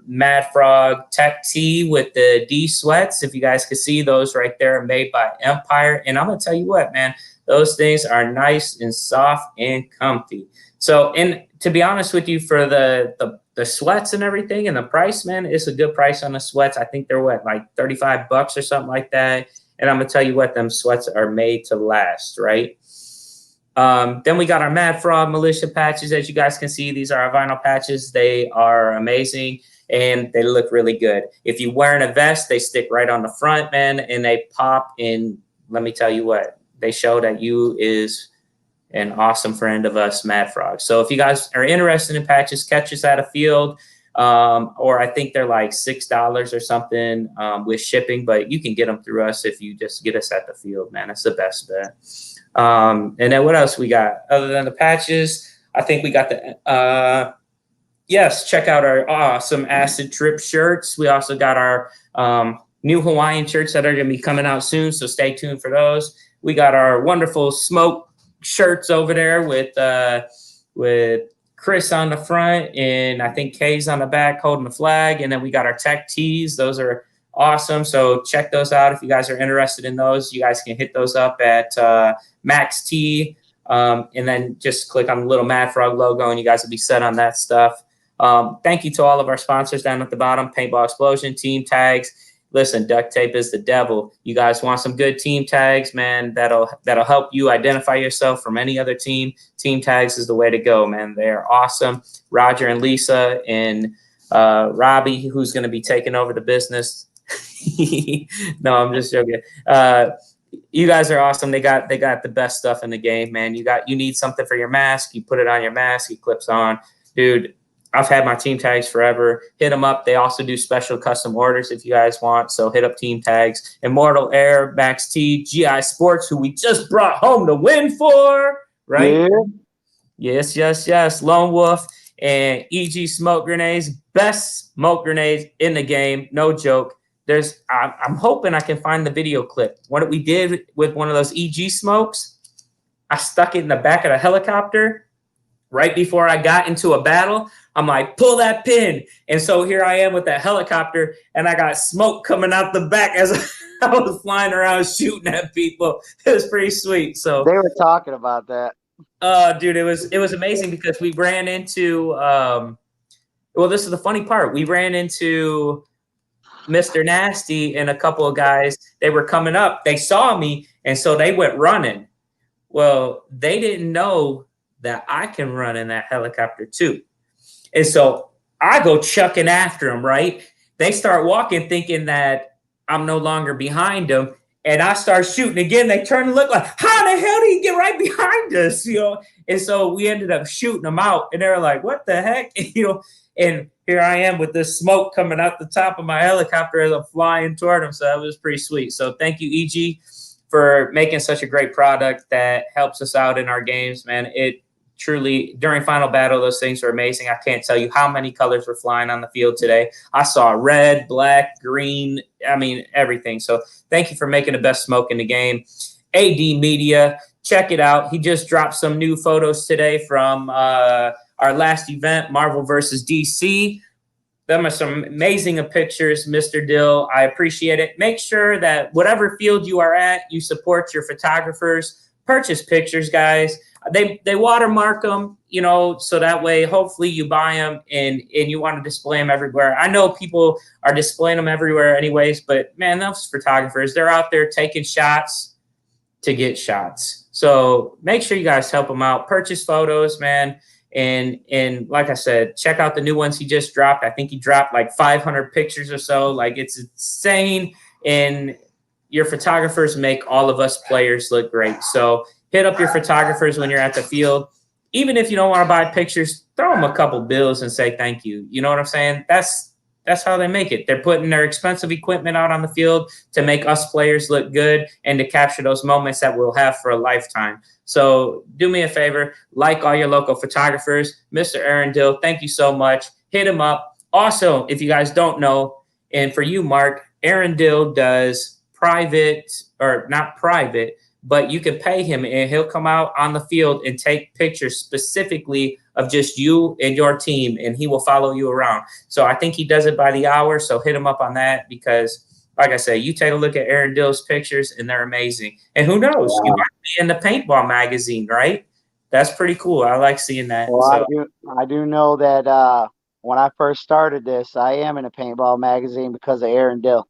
Mad Frog Tech Tee with the D sweats. If you guys can see, those right there are made by Empire. And I'm going to tell you what, man, those things are nice and soft and comfy. So, and to be honest with you, for the sweats and everything and the price, man, it's a good price on the sweats. I think they're what, like $35 or something like that. And I'm going to tell you what, them sweats are made to last, right? Then we got our Mad Frog Militia patches. As you guys can see, these are our vinyl patches. They are amazing and they look really good. If you're wearing a vest, they stick right on the front, man, and they pop in. Let me tell you what, they show that you is an awesome friend of us, Mad Frog. So if you guys are interested in patches, catch us at a field. Or I think they're like $6 or something with shipping, but you can get them through us if you just get us at the field, man. That's the best bet. And then what else we got other than the patches? I think we got the yes, check out our awesome Acid Trip shirts. We also got our new Hawaiian shirts that are going to be coming out soon, so stay tuned for those. We got our wonderful smoke shirts over there with Chris on the front, and I think Kay's on the back holding the flag. And then we got our tech tees. Those are awesome. So check those out. If you guys are interested in those, you guys can hit those up at Max T. And then just click on the little Mad Frog logo and you guys will be set on that stuff. Thank you to all of our sponsors down at the bottom, Paintball Explosion, Team Tags. Listen, duct tape is the devil. You guys want some good team tags, man, that'll help you identify yourself from any other team. Team Tags is the way to go, man. They're awesome. Roger and Lisa and Robbie, who's going to be taking over the business. No, I'm just joking. You guys are awesome. They got the best stuff in the game, man. You need something for your mask. You put it on your mask. It clips on. Dude, I've had my Team Tags forever. Hit them up. They also do special custom orders if you guys want. So hit up Team Tags. Immortal Air, Max T, GI Sports, who we just brought home the win for, right? Yeah. Yes. Lone Wolf and EG Smoke Grenades. Best smoke grenades in the game. No joke. I'm hoping I can find the video clip. What we did with one of those EG smokes, I stuck it in the back of the helicopter right before I got into a battle. I'm like, pull that pin. And so here I am with that helicopter, and I got smoke coming out the back as I was flying around shooting at people. It was pretty sweet. So they were talking about that. Dude, it was amazing because we ran into well, this is the funny part. We ran into Mr. Nasty and a couple of guys. They were coming up. They saw me, and so they went running. Well, they didn't know that I can run in that helicopter too. And so I go chucking after them, right? They start walking thinking that I'm no longer behind them. And I start shooting again. They turn and look like, how the hell did he get right behind us? You know, and so we ended up shooting them out, and they were like, what the heck? You know, and here I am with this smoke coming out the top of my helicopter as I'm flying toward them. So that was pretty sweet. So thank you, EG, for making such a great product that helps us out in our games, man. It truly, during Final Battle, those things are amazing. I can't tell you how many colors were flying on the field today. I saw red, black, green, I mean, everything. So thank you for making the best smoke in the game. AD Media, check it out. He just dropped some new photos today from our last event, Marvel versus DC. Them are some amazing pictures, Mr. Dill. I appreciate it. Make sure that whatever field you are at, you support your photographers. Purchase pictures, guys. They watermark them, you know, so that way hopefully you buy them and you want to display them everywhere. I know people are displaying them everywhere anyways, but man, those photographers, they're out there taking shots to get shots. So make sure you guys help them out. Purchase photos, man. And like I said, check out the new ones he just dropped. I think he dropped like 500 pictures or so. Like, it's insane. And your photographers make all of us players look great. So hit up your photographers when you're at the field. Even if you don't want to buy pictures, throw them a couple bills and say thank you. You know what I'm saying? That's how they make it. They're putting their expensive equipment out on the field to make us players look good and to capture those moments that we'll have for a lifetime. So do me a favor, like all your local photographers. Mr. Aaron Dill, thank you so much. Hit him up. Also, if you guys don't know, and for you, Mark, Aaron Dill does private, or not private, but you can pay him and he'll come out on the field and take pictures specifically of just you and your team, and he will follow you around. So I think he does it by the hour. So hit him up on that, because like I say, you take a look at Aaron Dill's pictures and they're amazing. And who knows, you might be in the paintball magazine, right? That's pretty cool. I like seeing that. Well, So. I do know that when I first started this, I am in a paintball magazine because of Aaron Dill.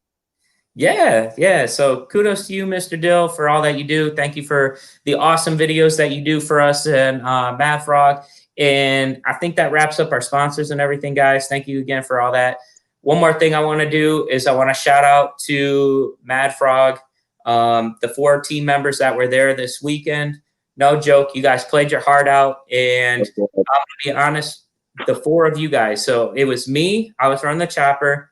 Yeah. So kudos to you, Mr. Dill, for all that you do. Thank you for the awesome videos that you do for us and Mad Frog. And I think that wraps up our sponsors and everything, guys. Thank you again for all that. One more thing I want to do is I want to shout out to Mad Frog, the 4 team members that were there this weekend. No joke, you guys played your heart out. And I'm going to be honest, the 4 of you guys. So it was me, I was running the chopper.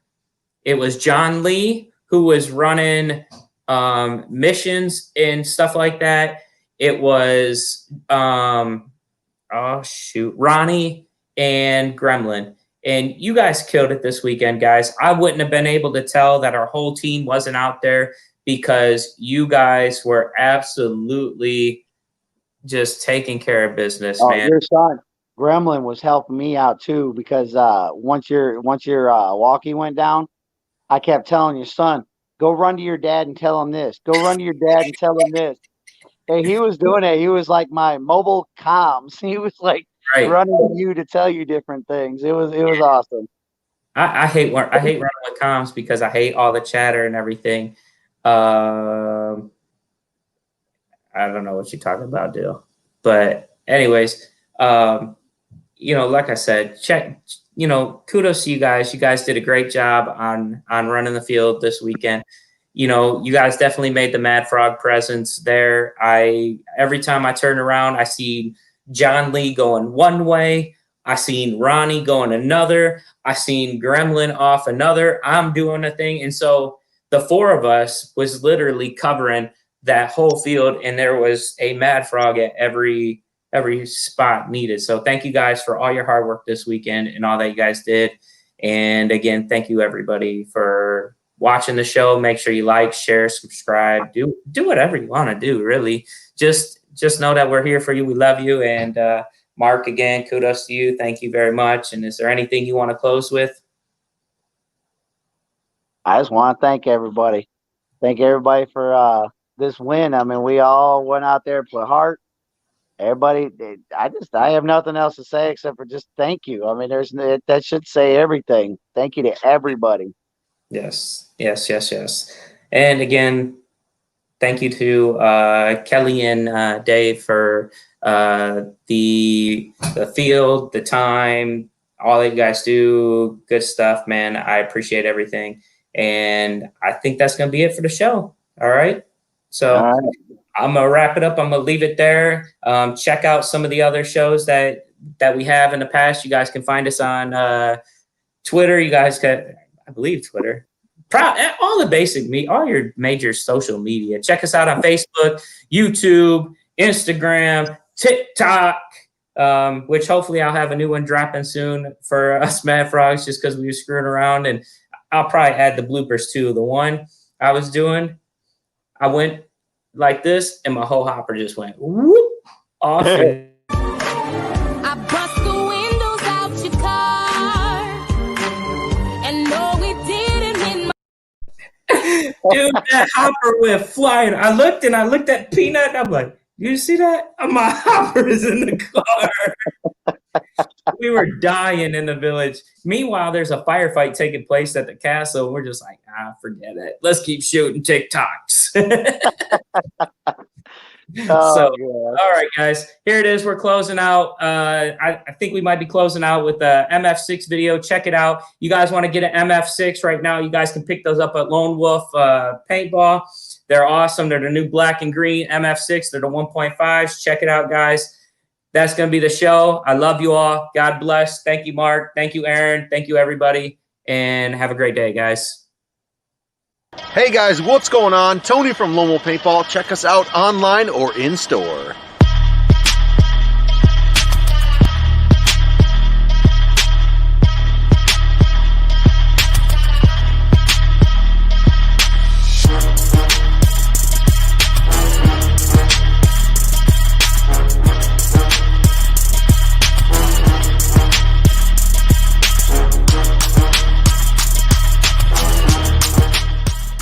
It was John Lee, who was running missions and stuff like that. It was, Ronnie and Gremlin. And you guys killed it this weekend, guys. I wouldn't have been able to tell that our whole team wasn't out there, because you guys were absolutely just taking care of business, man. Your son, Gremlin, was helping me out too, because once your walkie went down, I kept telling your son, go run to your dad and tell him this. Go run to your dad and tell him this. And he was doing it. He was like my mobile comms. He was like running to you to tell you different things. It was awesome. I hate running with comms because I hate all the chatter and everything. I don't know what you're talking about, Dill. But anyways, like I said, kudos to you guys. You guys did a great job on running the field this weekend. You guys definitely made the Mad Frog presence there. Every time I turn around, I see John Lee going one way. I seen Ronnie going another. I seen Gremlin off another. I'm doing a thing. And so the 4 of us was literally covering that whole field, and there was a Mad Frog at every spot needed. So thank you guys for all your hard work this weekend and all that you guys did. And again, thank you everybody for watching the show. Make sure you like, share, subscribe, do whatever you want to do, really. Just know that we're here for you. We love you. And Mark, again, kudos to you. Thank you very much. And is there anything you want to close with? I just want to thank everybody. Thank everybody for this win. I mean, we all went out there, put heart. Everybody, I have nothing else to say except for just thank you. I mean, that should say everything. Thank you to everybody. Yes. And again, thank you to Kelly and Dave for the field, the time, all that you guys do. Good stuff, man. I appreciate everything. And I think that's going to be it for the show. All right. So All right. I'm gonna wrap it up. I'm gonna leave it there. Check out some of the other shows that we have in the past. You guys can find us on Twitter. You guys can, I believe, Twitter. All the basic all your major social media. Check us out on Facebook, YouTube, Instagram, TikTok. Which hopefully I'll have a new one dropping soon for us Mad Frogs, just because we were screwing around, and I'll probably add the bloopers too. The one I was doing, I went like this, and my whole hopper just went whoop off. And I bust the windows out your car. And no, it didn't hit my dude, that hopper went flying. I looked at Peanut, and I'm like, you see that? My hopper is in the car. We were dying in the village. Meanwhile, there's a firefight taking place at the castle. We're just like, forget it. Let's keep shooting TikToks. All right, guys. Here it is. We're closing out. I think we might be closing out with a MF6 video. Check it out. You guys want to get an MF6 right now? You guys can pick those up at Lone Wolf Paintball. They're awesome. They're the new black and green MF6. They're the 1.5s. Check it out, guys. That's going to be the show. I love you all. God bless. Thank you, Mark. Thank you, Aaron. Thank you, everybody. And have a great day, guys. Hey guys, what's going on? Tony from Lone Wolf Paintball. Check us out online or in store.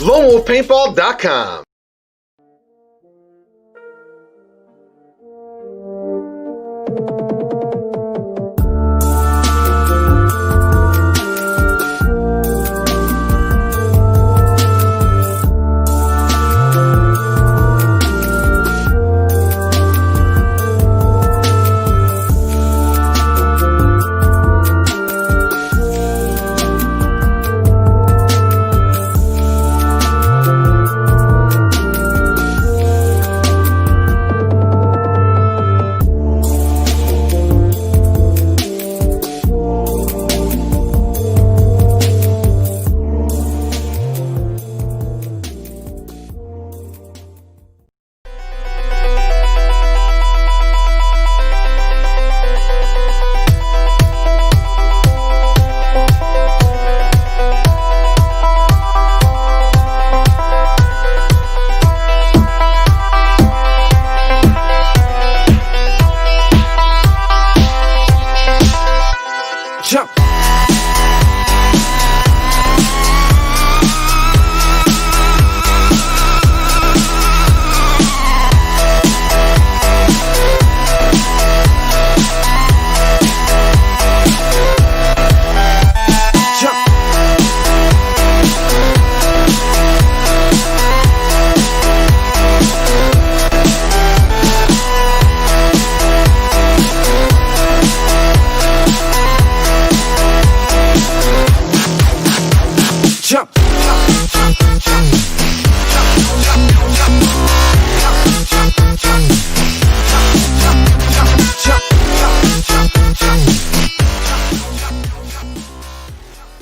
LoneWolfPaintball.com. Jump! Jump!